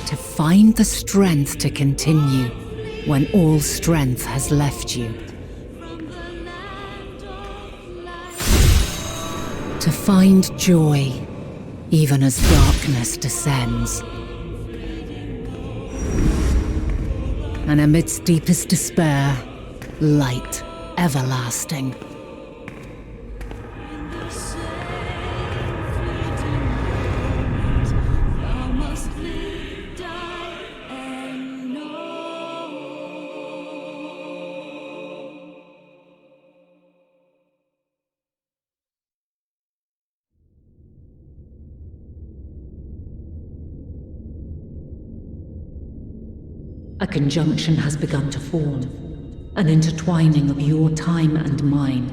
To find the strength to continue when all strength has left you. To find joy, even as darkness descends. And amidst deepest despair, light everlasting. A conjunction has begun to form, an intertwining of your time and mine.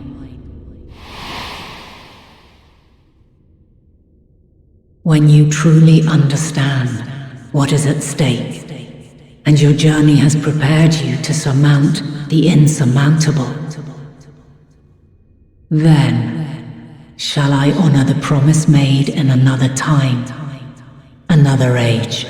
When you truly understand what is at stake, and your journey has prepared you to surmount the insurmountable, then shall I honor the promise made in another time, another age.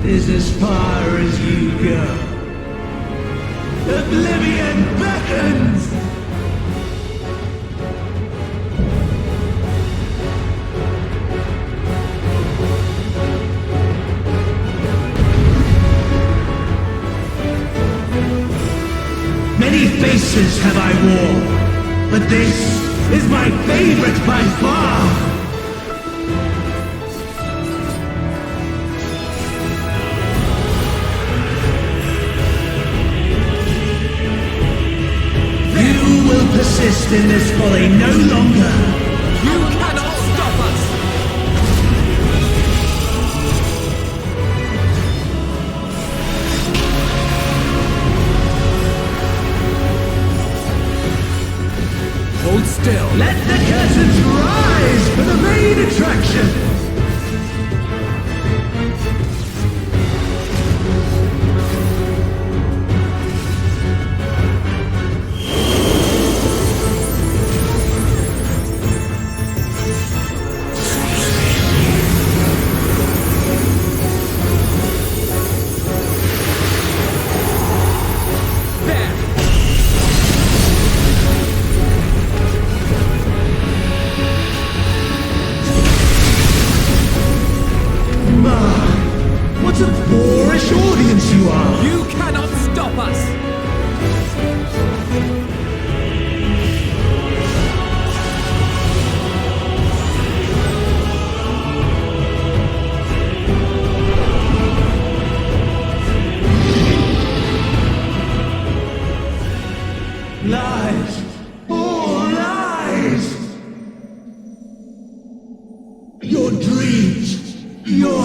Is as far as you go. Oblivion beckons! Many faces have I worn, but this is my favorite by far! Persist in this folly no longer.
You cannot stop us!
Hold still.
Let the curtains rise for the main attraction. What a boorish audience you are!
You cannot stop us!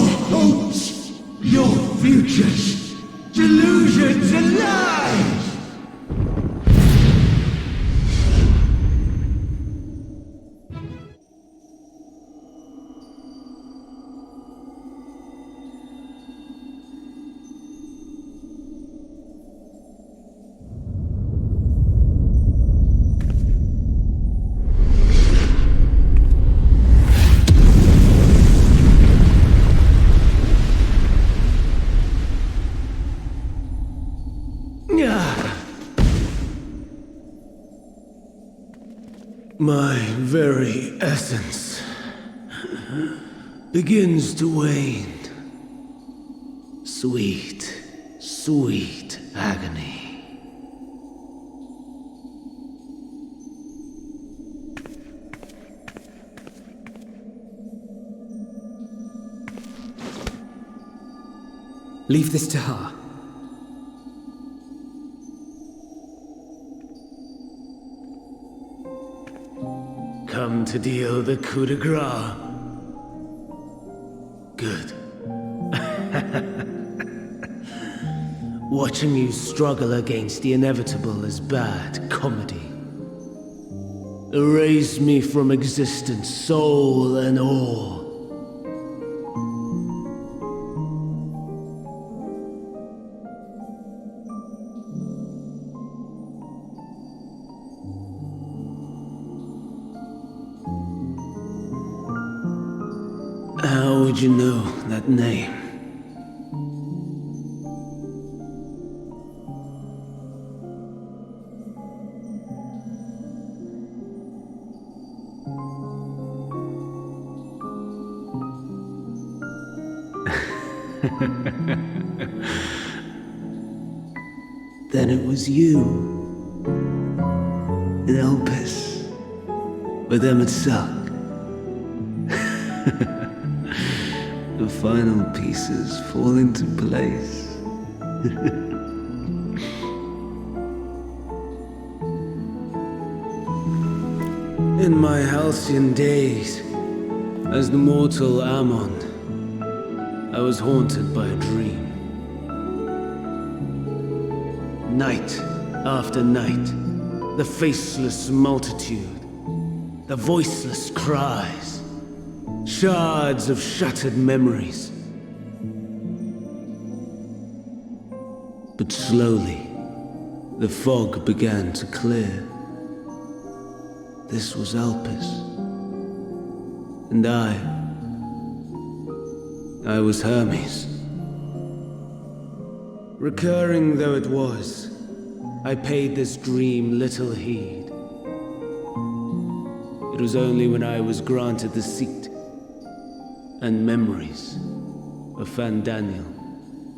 hopes, your futures, delusions and lies!
My very essence begins to wane. Sweet, sweet agony.
Leave this to her.
Come to deal the coup de grace. Good. Watching you struggle against the inevitable is bad comedy. Erase me from existence, soul and all. How would you know that name? Then it was you. In Elpis. With Emet-Selch. The final pieces fall into place. In my halcyon days, as the mortal Amon, I was haunted by a dream. Night after night, the faceless multitude, the voiceless cries, shards of shattered memories. But slowly, the fog began to clear. This was Elpis. And I was Hermes. Recurring though it was, I paid this dream little heed. It was only when I was granted the seat and memories of Fandaniel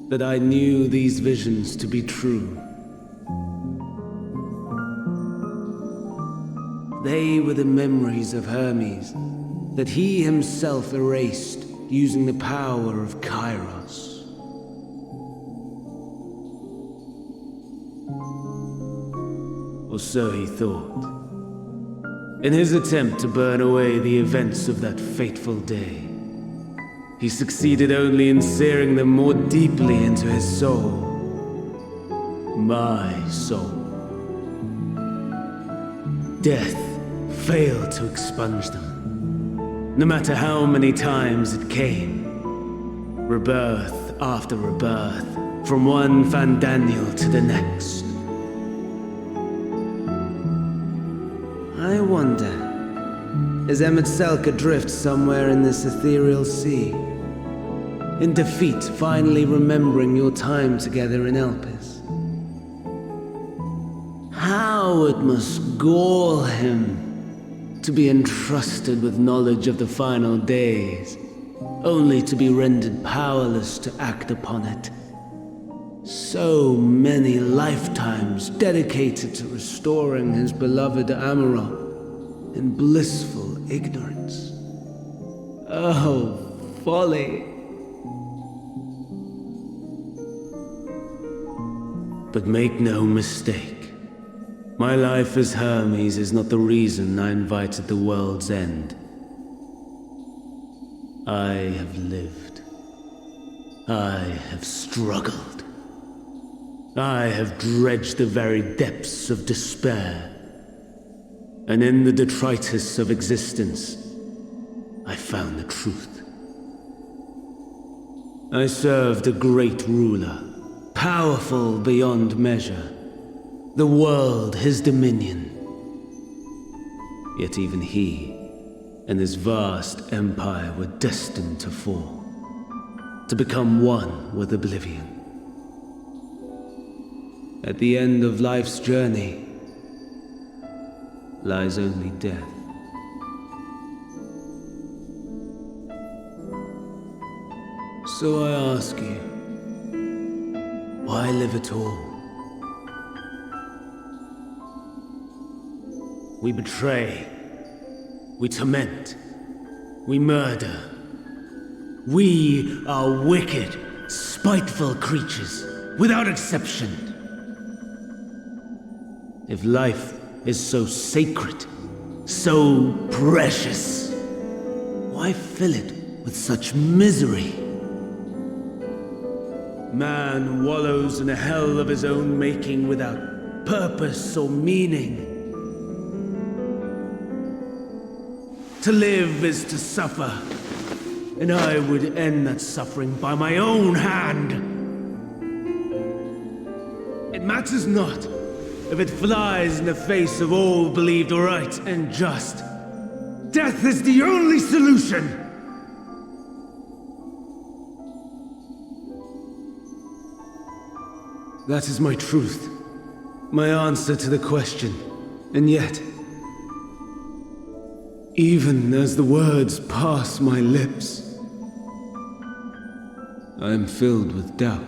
that I knew these visions to be true. They were the memories of Hermes that he himself erased using the power of Kairos. Or so he thought. In his attempt to burn away the events of that fateful day, he succeeded only in searing them more deeply into his soul. My soul. Death failed to expunge them, no matter how many times it came. Rebirth after rebirth, from one Fandaniel to the next. I wonder, is Emet-Selch adrift somewhere in this ethereal sea? In defeat, finally remembering your time together in Elpis? How it must gall him to be entrusted with knowledge of the final days, only to be rendered powerless to act upon it. So many lifetimes dedicated to restoring his beloved Amaral in blissful ignorance. Oh, folly. But make no mistake, my life as Hermes is not the reason I invited the world's end. I have lived I have struggled. I have dredged the very depths of despair. And in the detritus of existence, I found the truth. I served a great ruler, powerful beyond measure, the world his dominion. Yet even he and his vast empire were destined to fall, to become one with oblivion. At the end of life's journey lies only death. So I ask you, why live at all? We betray, we torment, we murder. We are wicked, spiteful creatures, without exception. If life is so sacred, so precious, why fill it with such misery? Man wallows in a hell of his own making without purpose or meaning. To live is to suffer, and I would end that suffering by my own hand. It matters not if it flies in the face of all believed right and just. Death is the only solution! That is my truth, my answer to the question. And yet, even as the words pass my lips, I am filled with doubt.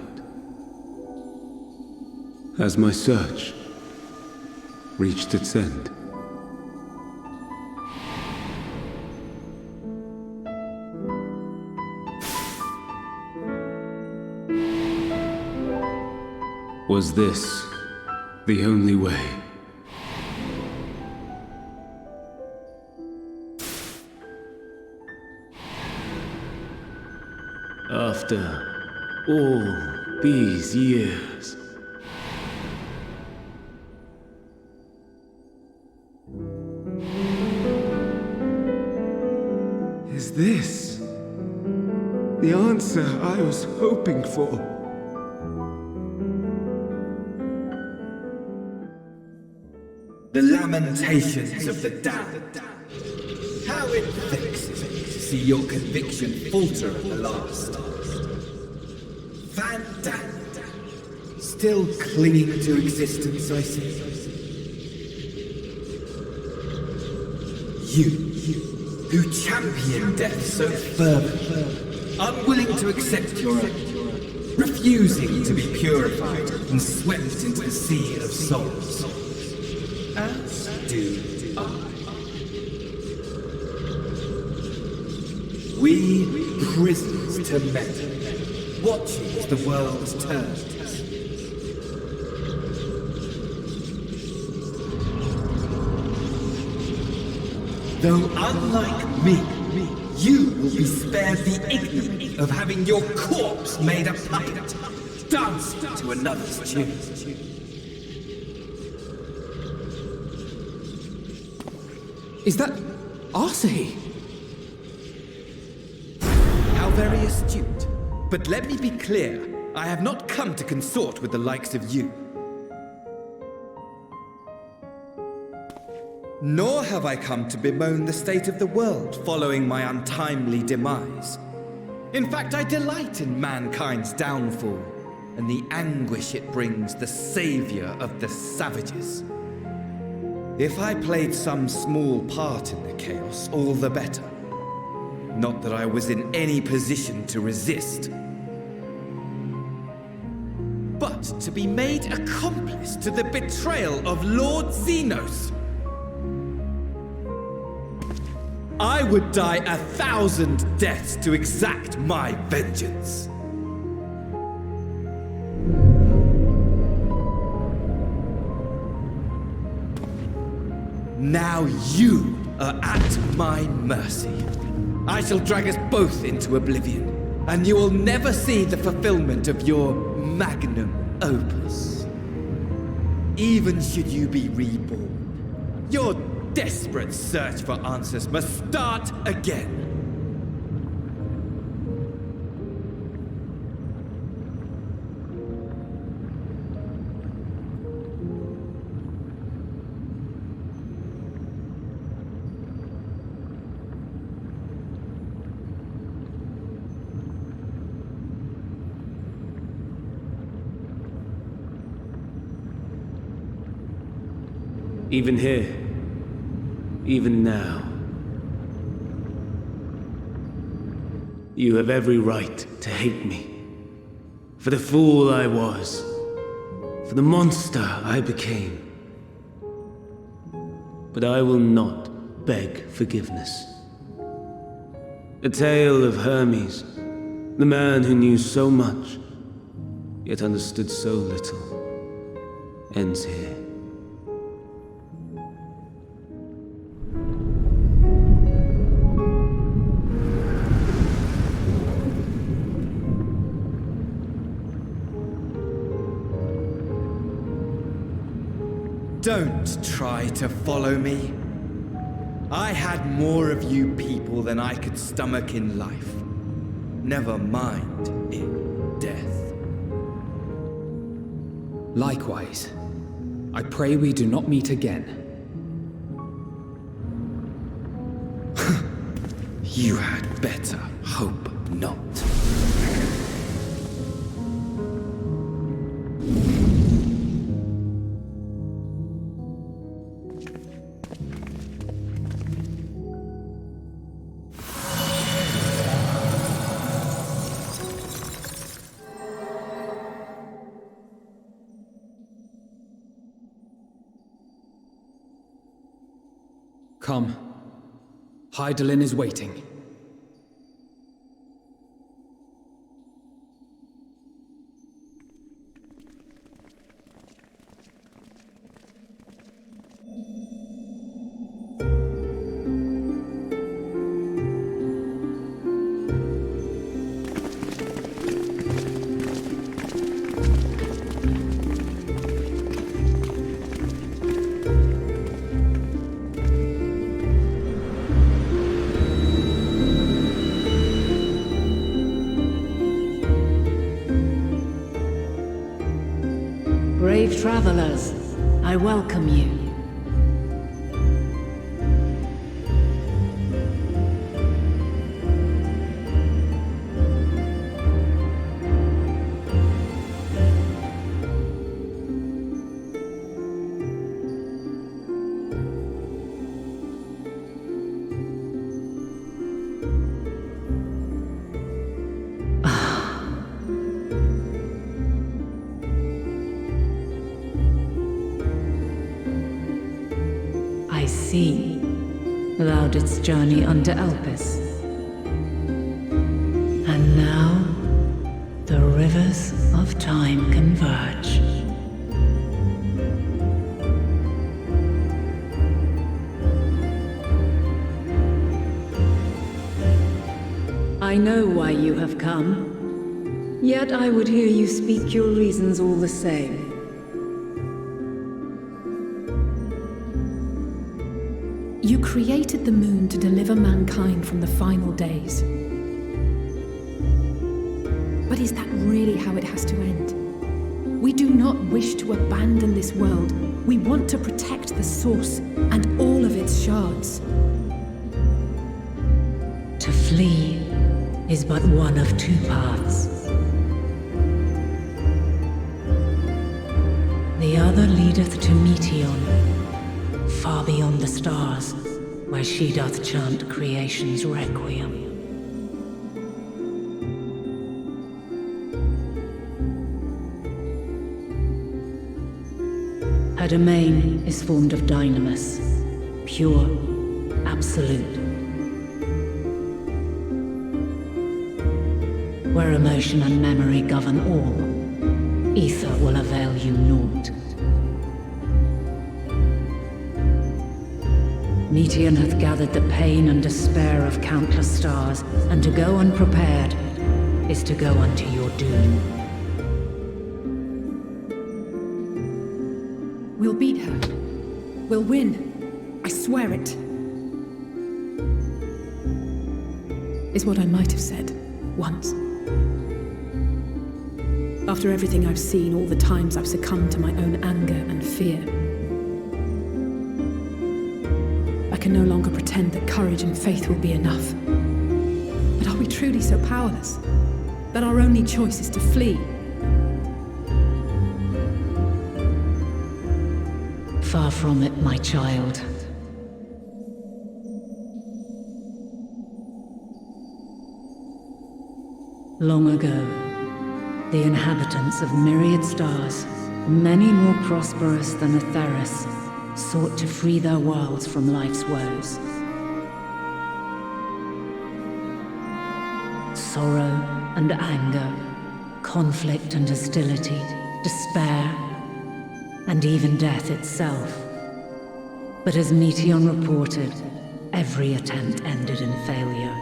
Has my search reached its end? Was this the only way? After all these years, is this the answer I was hoping for?
The lamentations of the damned. How it vexes me to see your conviction falter at the last. Vandam, still clinging to existence, I see. You, who champion death so fervently, unwilling to accept your own, refusing to be purified and swept into the sea of souls. As do I. We prisoners to Meteion, watching as the world turns. Though unlike me, you will be spared the ignominy of having your corpse made a puppet, danced to another's tune.
Is that Arsahi?
How very astute. But let me be clear, I have not come to consort with the likes of you. Nor have I come to bemoan the state of the world following my untimely demise. In fact, I delight in mankind's downfall and the anguish it brings the savior of the savages. If I played some small part in the chaos, all the better. Not that I was in any position to resist. But to be made accomplice to the betrayal of Lord Xenos. I would die 1,000 deaths to exact my vengeance. Now you are at my mercy. I shall drag us both into oblivion, and you will never see the fulfillment of your magnum opus. Even should you be reborn, your desperate search for answers must start again.
Even here, even now, you have every right to hate me. For the fool I was, for the monster I became. But I will not beg forgiveness. The tale of Hermes, the man who knew so much, yet understood so little, ends here.
Don't try to follow me. I had more of you people than I could stomach in life. Never mind in death.
Likewise, I pray we do not meet again.
You had better hope not.
Come. Hydaelyn is waiting.
Brave travelers, I welcome you. Thou didst journey under Elpis. And now, the rivers of time converge. I know why you have come, yet I would hear you speak your reasons all the same.
You created the moon to deliver mankind from the final days. But is that really how it has to end? We do not wish to abandon this world. We want to protect the source and all of its shards.
To flee is but one of two paths. The other leadeth to Meteion, far beyond the stars, where she doth chant creation's requiem. Her domain is formed of dynamis, pure, absolute. Where emotion and memory govern all, ether will avail you naught. Meteion hath gathered the pain and despair of countless stars, and to go unprepared is to go unto your doom.
We'll beat her. We'll win. I swear it. Is what I might have said once. After everything I've seen, all the times I've succumbed to my own anger and fear. I can no longer pretend that courage and faith will be enough. But are we truly so powerless that our only choice is to flee?
Far from it, my child. Long ago, the inhabitants of myriad stars, many more prosperous than Atheris, sought to free their worlds from life's woes. Sorrow and anger, conflict and hostility, despair, and even death itself. But as Meteion reported, every attempt ended in failure.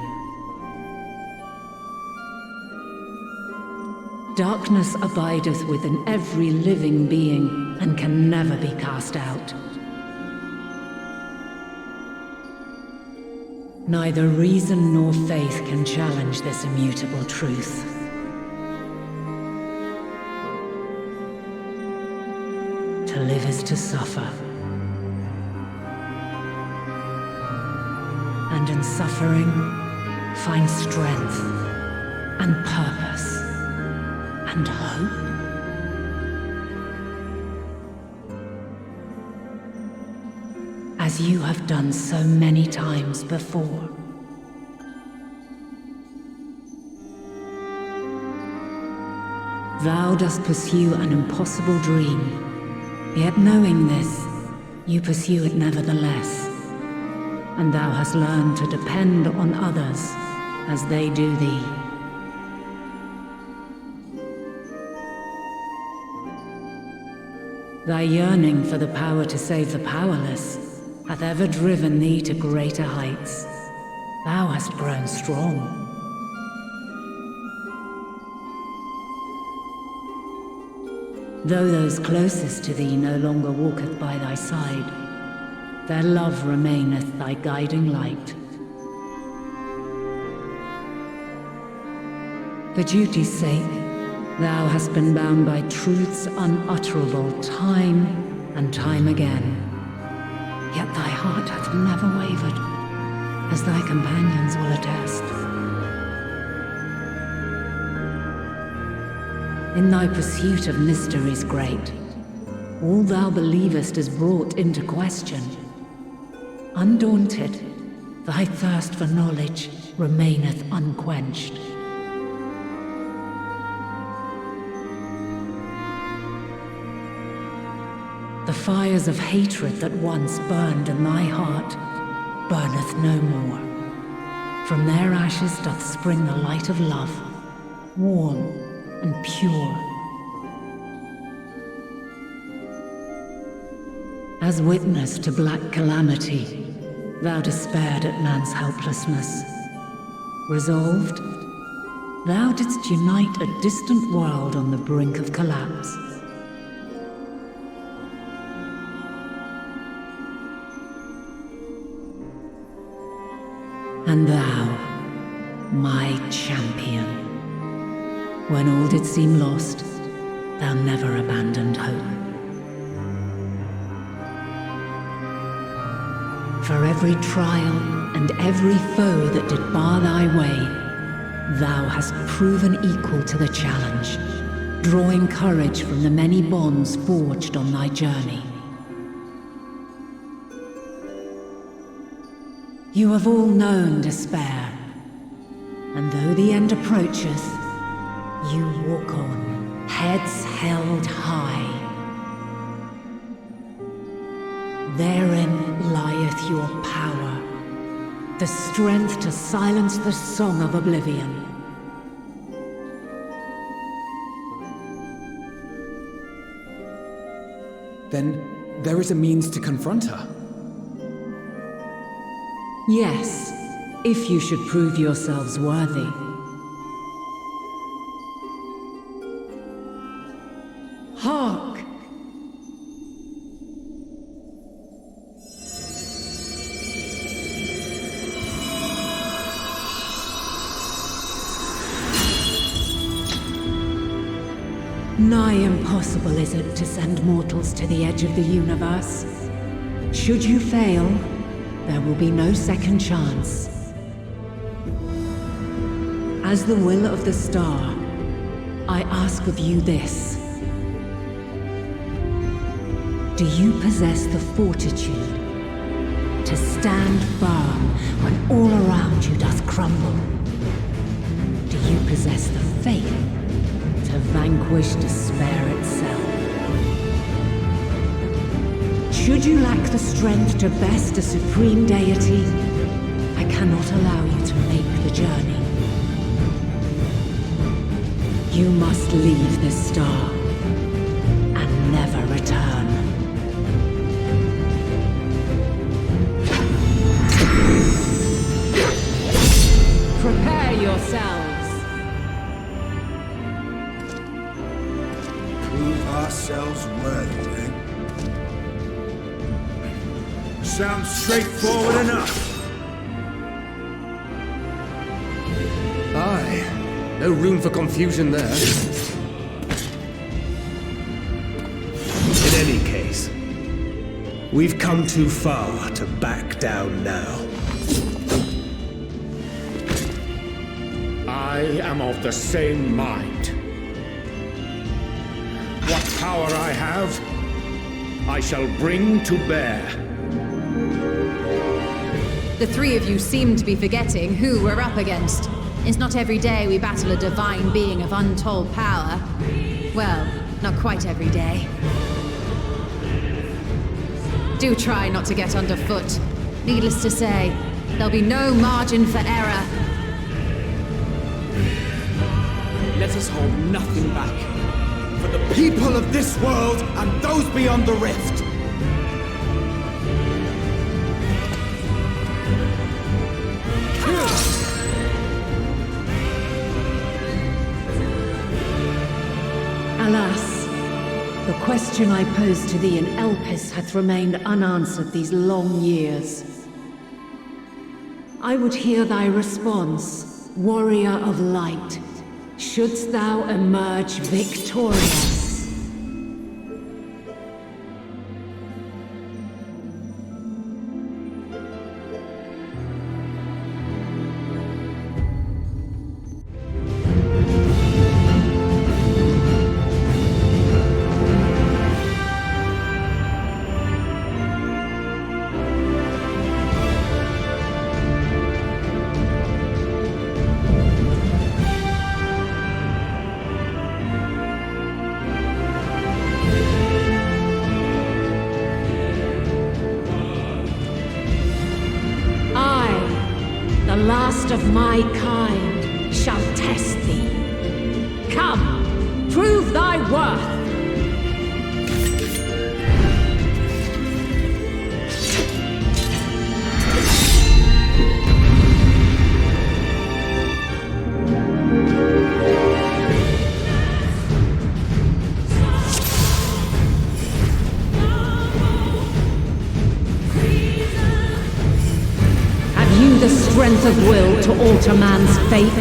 Darkness abideth within every living being, and can never be cast out. Neither reason nor faith can challenge this immutable truth. To live is to suffer. And in suffering, find strength and purpose and hope. As you have done so many times before. Thou dost pursue an impossible dream, yet knowing this, you pursue it nevertheless. And thou hast learned to depend on others as they do thee. Thy yearning for the power to save the powerless hath ever driven thee to greater heights. Thou hast grown strong. Though those closest to thee no longer walketh by thy side, their love remaineth thy guiding light. For duty's sake, thou hast been bound by truths unutterable time and time again. Yet thy heart hath never wavered, as thy companions will attest. In thy pursuit of mysteries great, all thou believest is brought into question. Undaunted, thy thirst for knowledge remaineth unquenched. The fires of hatred that once burned in thy heart burneth no more. From their ashes doth spring the light of love, warm and pure. As witness to black calamity, thou despaired at man's helplessness. Resolved, thou didst unite a distant world on the brink of collapse. And thou, my champion, when all did seem lost, thou never abandoned hope. For every trial and every foe that did bar thy way, thou hast proven equal to the challenge, drawing courage from the many bonds forged on thy journey. You have all known despair, and though the end approacheth, you walk on, heads held high. Therein lieth your power, the strength to silence the song of oblivion.
Then there is a means to confront her.
Yes, if you should prove yourselves worthy. Hark! Nigh impossible is it to send mortals to the edge of the universe. Should you fail, there will be no second chance. As the will of the star, I ask of you this. Do you possess the fortitude to stand firm when all around you doth crumble? Do you possess the faith to vanquish despair itself? Should you lack the strength to best a supreme deity, I cannot allow you to make the journey. You must leave this star and never return. Prepare yourselves.
Prove ourselves worthy, eh? Sounds straightforward enough.
Aye. No room for confusion there.
In any case, we've come too far to back down now.
I am of the same mind. What power I have, I shall bring to bear.
The three of you seem to be forgetting who we're up against. It's not every day we battle a divine being of untold power. Well, not quite every day. Do try not to get underfoot. Needless to say, there'll be no margin for error.
Let us hold nothing back. For the people of this world and those beyond the rift.
Alas, the question I posed to thee in Elpis hath remained unanswered these long years. I would hear thy response, warrior of light. Shouldst thou emerge victorious? Last of my kind shall test thee. Come, prove thy worth. The strength of will to alter man's fate.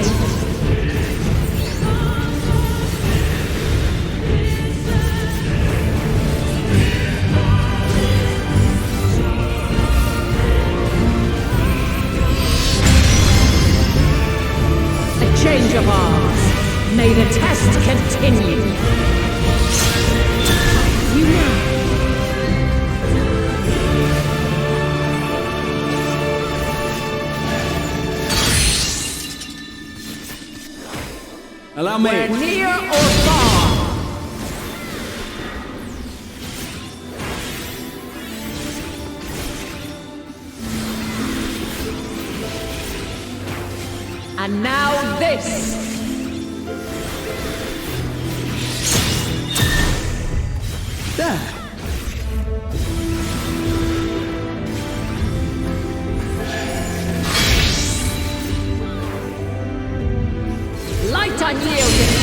A change of arms. May the test continue. You know.
Allow me.
We're near or far. And now this.
There.
Light unyielding.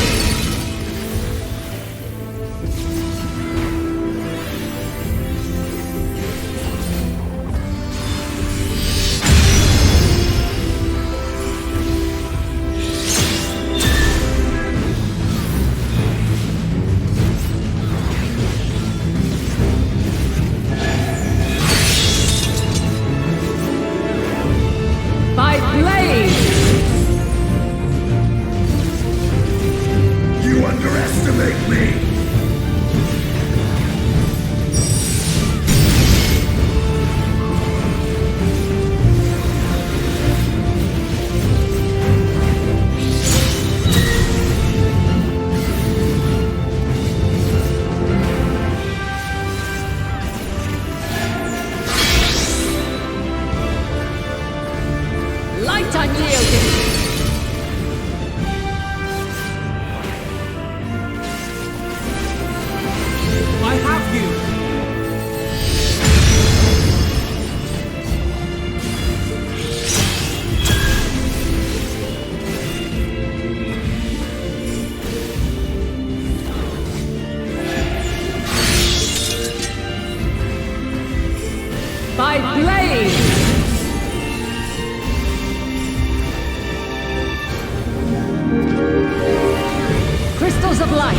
of light,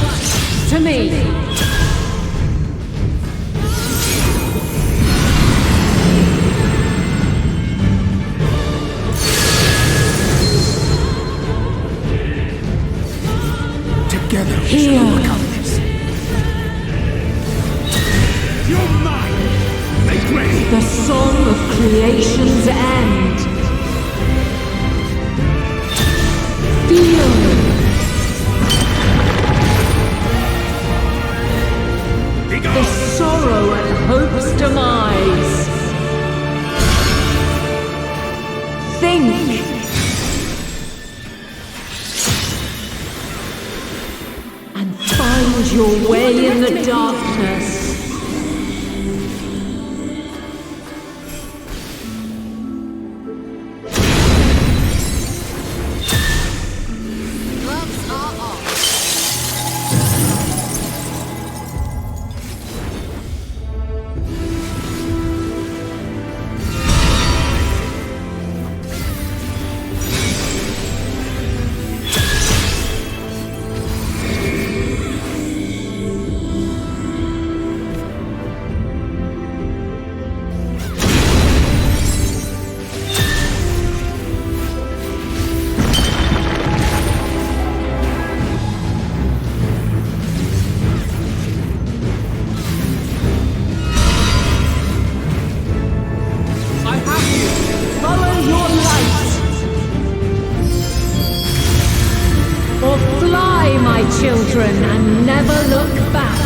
to me.
Together we shall overcome this. You're mine! Make ready!
The song of creation's end. Feel. The sorrow and hope's demise. Think. And find your way in the darkness. Children, and never look back.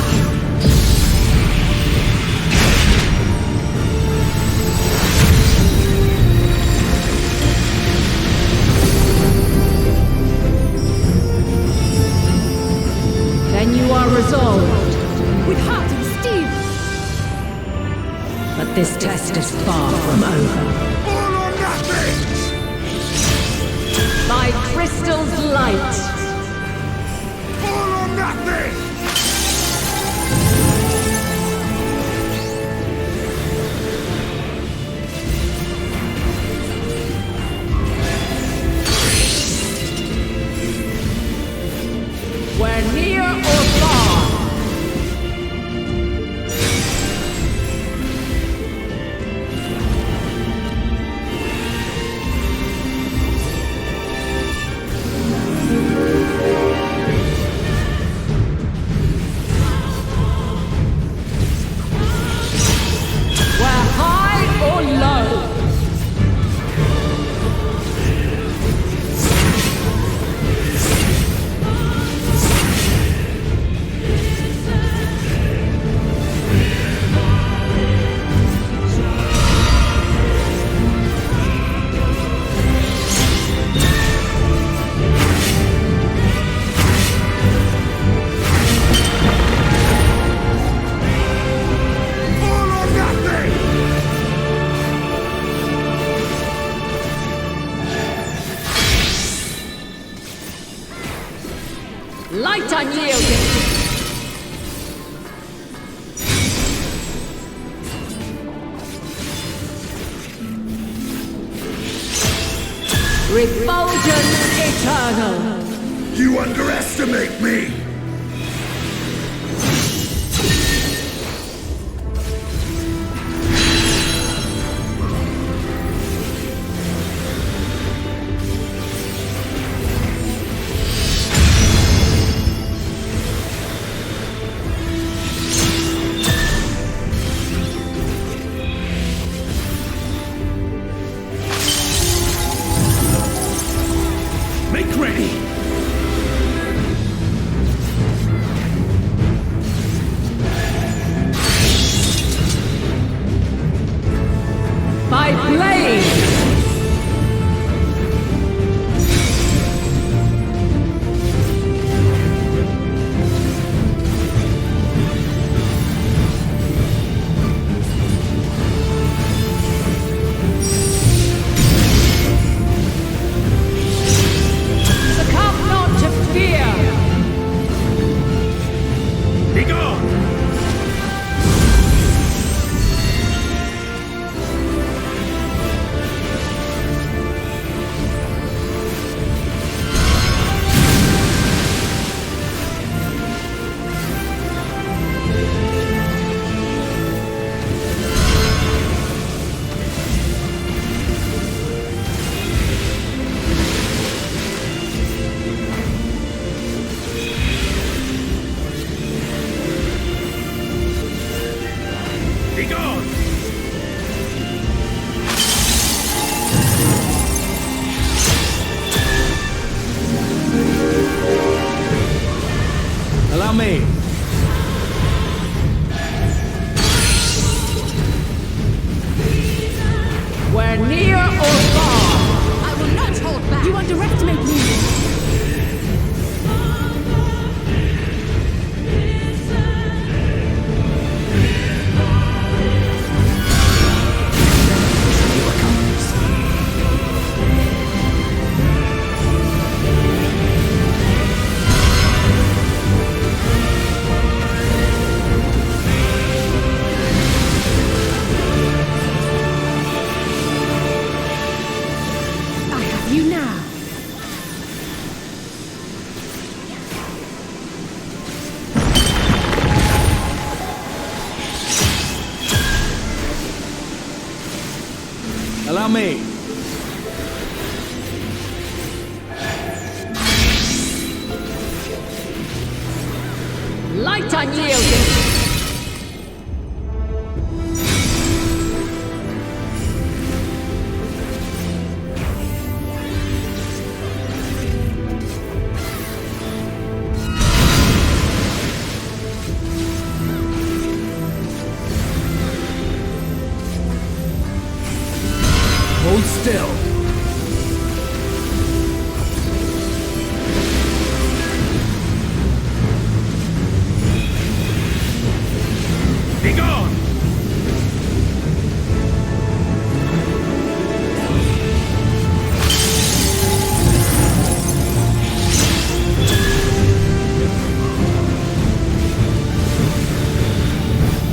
Then you are resolved.
With heart and steel.
But this test is far from over.
All or nothing!
By crystal's light.
Nothing!
We're near or far. Light unyielding! Refulgence eternal!
You underestimate me!
Allow me.
We're near or far.
I will not hold back.
You underestimate me.
Allow me.
Light unyielding.
Hold still.
Be gone!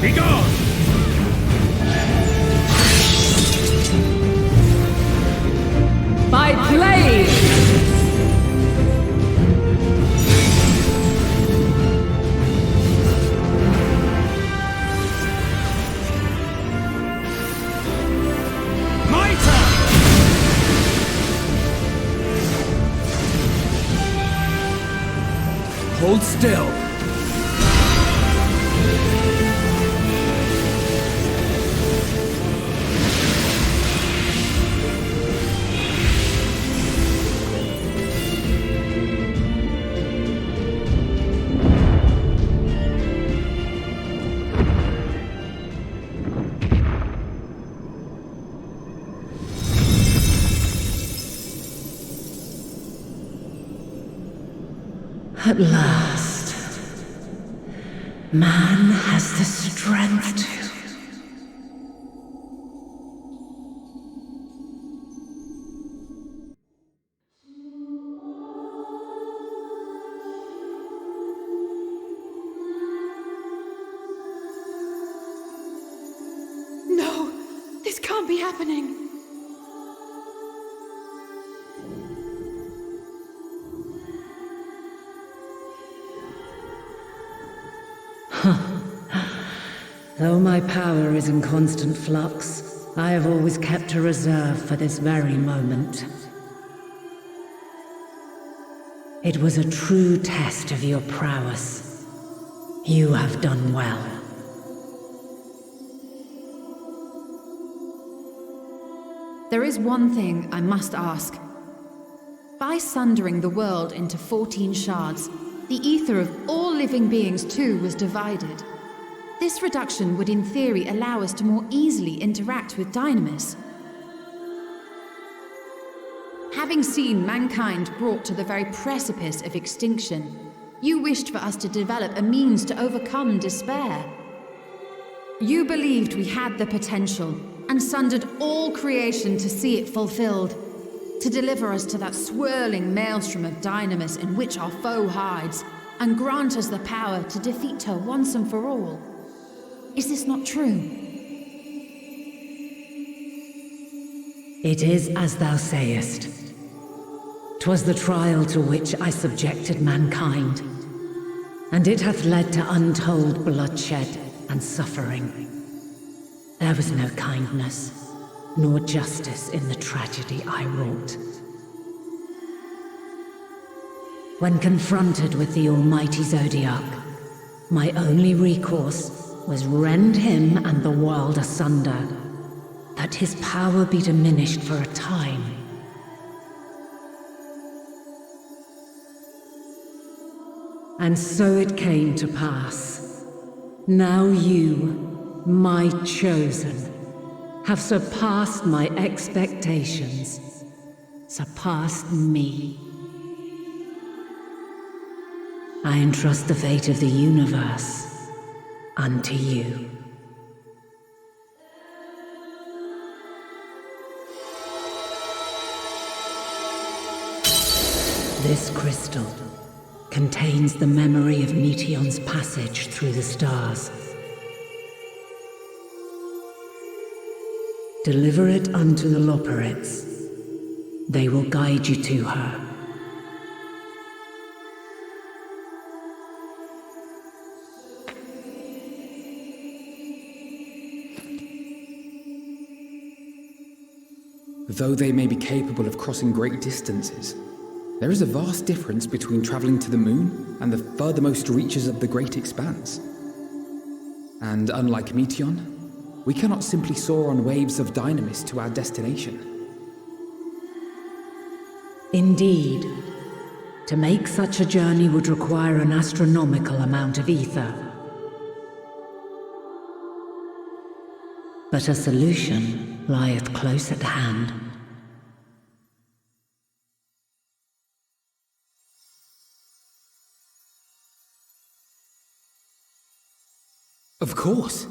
Be gone!
By blade!
My turn!
Hold still.
At last, man has the strength to...
No, this can't be happening.
Though my power is in constant flux, I have always kept a reserve for this very moment. It was a true test of your prowess. You have done well.
There is one thing I must ask. By sundering the world into 14 shards, the ether of all living beings too was divided. This reduction would in theory allow us to more easily interact with Dynamis. Having seen mankind brought to the very precipice of extinction, you wished for us to develop a means to overcome despair. You believed we had the potential and sundered all creation to see it fulfilled, to deliver us to that swirling maelstrom of Dynamis in which our foe hides, and grant us the power to defeat her once and for all. Is this not true?
It is as thou sayest. 'Twas the trial to which I subjected mankind, and it hath led to untold bloodshed and suffering. There was no kindness, nor justice in the tragedy I wrought. When confronted with the almighty Zodiac, my only recourse was rend him and the world asunder, that his power be diminished for a time.
And so it came to pass. Now you, my chosen, have surpassed my expectations, surpassed me. I entrust the fate of the universe unto you. This crystal contains the memory of Meteion's passage through the stars. Deliver it unto the Loporrits. They will guide you to her.
Though they may be capable of crossing great distances, there is a vast difference between traveling to the moon and the furthermost reaches of the great expanse. And unlike Meteion, we cannot simply soar on waves of dynamis to our destination.
Indeed. To make such a journey would require an astronomical amount of ether. But a solution lieth close at hand.
Of course.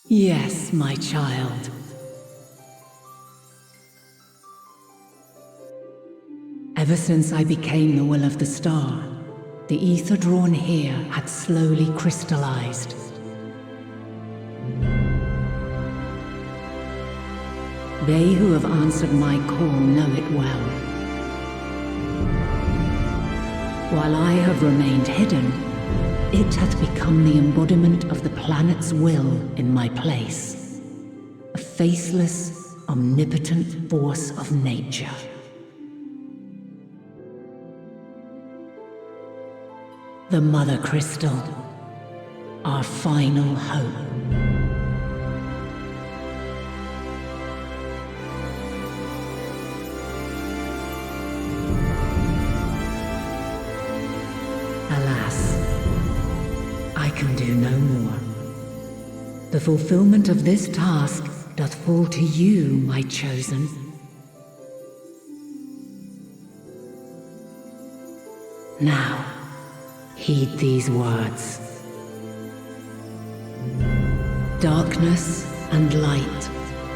Yes, my child. Ever since I became the will of the star, the ether drawn here had slowly crystallized. They who have answered my call know it well. While I have remained hidden, it hath become the embodiment of the planet's will in my place. A faceless, omnipotent force of nature. The Mothercrystal, our final hope. Alas, I can do no more. The fulfillment of this task doth fall to you, my chosen. Now, heed these words. Darkness and light,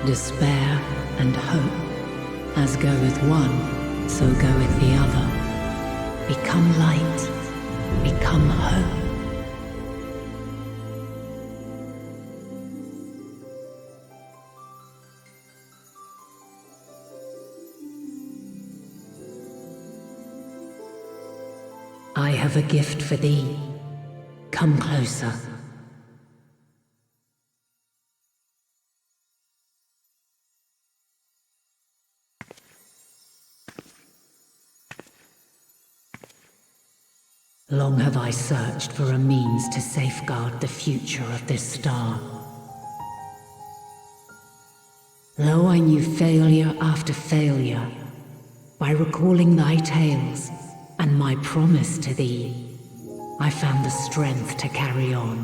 despair and hope, as goeth one, so goeth the other. Become light, become hope. I have a gift for thee. Come closer. Long have I searched for a means to safeguard the future of this star. Though I knew failure after failure, by recalling thy tales and my promise to thee, I found the strength to carry on.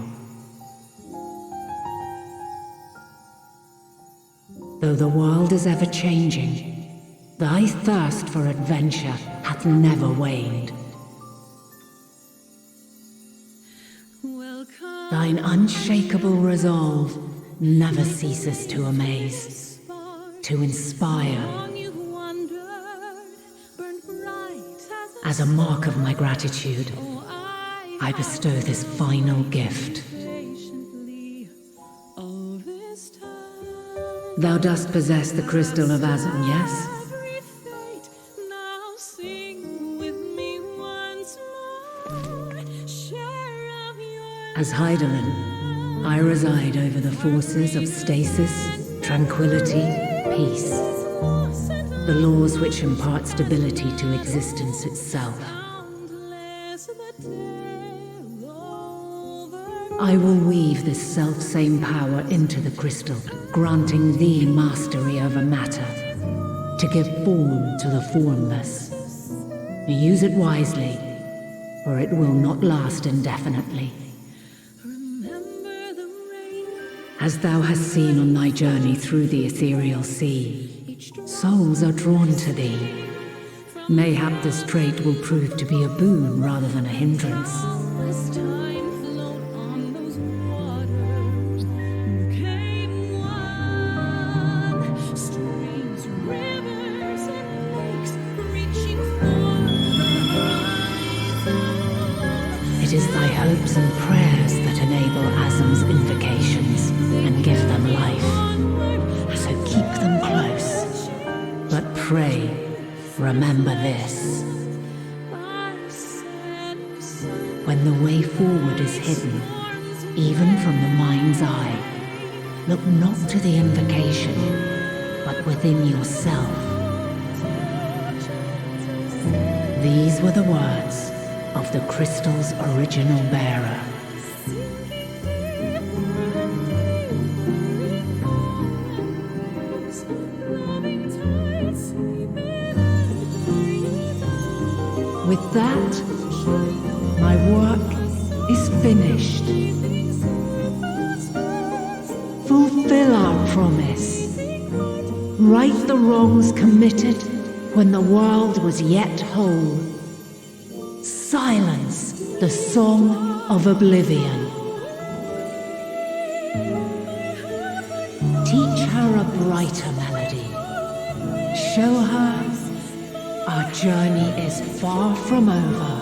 Though the world is ever changing, thy thirst for adventure hath never waned. Thine unshakable resolve never ceases to amaze, to inspire. As a mark of my gratitude, I bestow this final gift. Thou dost possess the crystal of Azon, yes? As Hydaelyn, I reside over the forces of stasis, tranquility, peace. The laws which impart stability to existence itself. I will weave this self-same power into the crystal, granting thee mastery over matter, to give form to the formless. Use it wisely, for it will not last indefinitely. As thou hast seen on thy journey through the ethereal sea, souls are drawn to thee. Mayhap this trait will prove to be a boon rather than a hindrance. It is thy hopes and prayers that enable Azam's invocations and give them life. So keep them close. But pray, remember this. When the way forward is hidden, even from the mind's eye, look not to the invocation, but within yourself. These were the words of the crystal's original bearer. With that, my work is finished. Fulfill our promise. Right the wrongs committed when the world was yet whole. Silence the song of oblivion. Teach her a brighter melody. Show her our journey is far from over.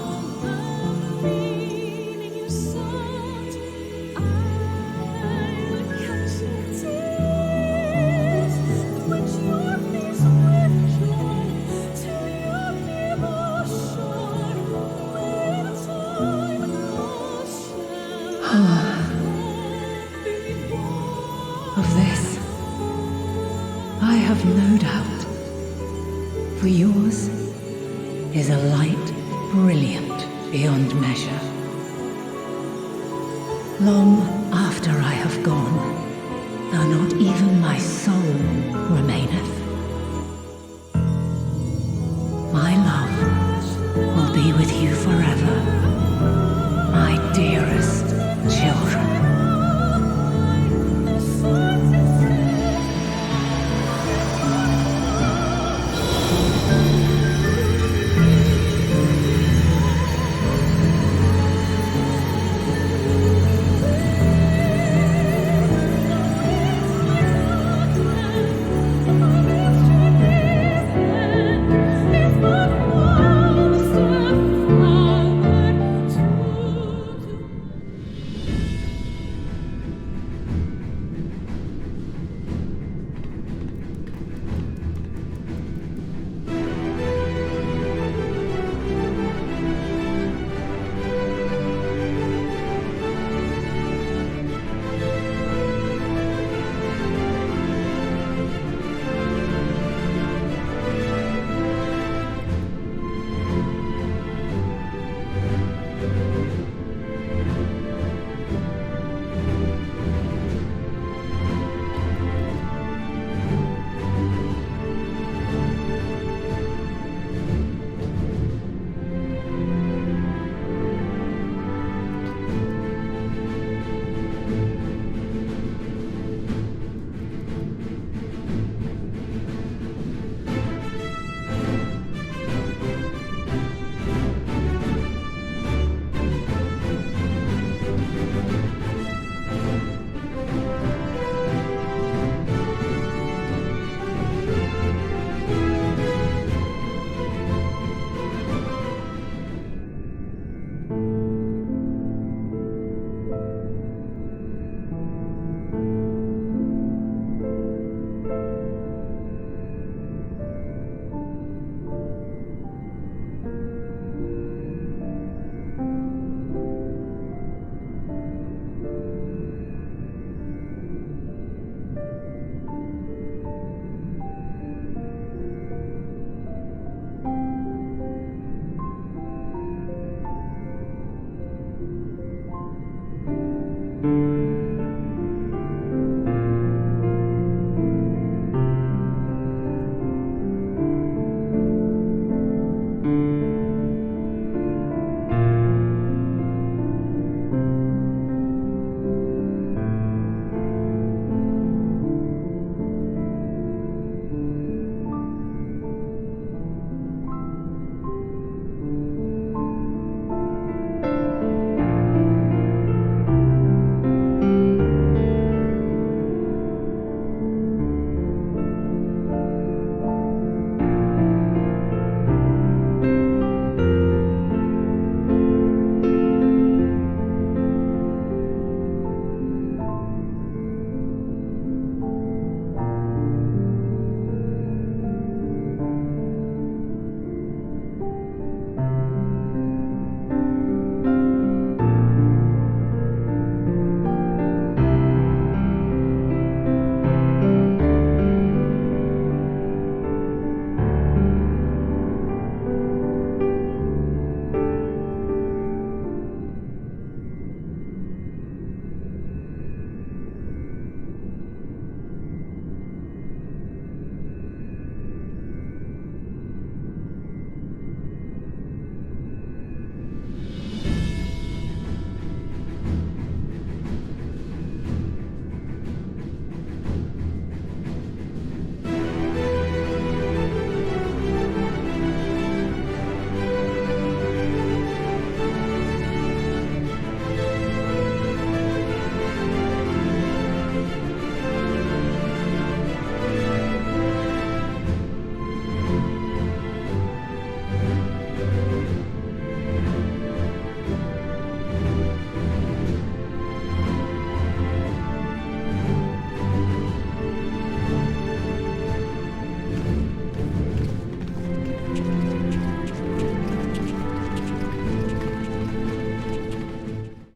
Of this, I have no doubt, for yours is a light brilliant beyond measure. Long after I have gone, though not even my soul remains.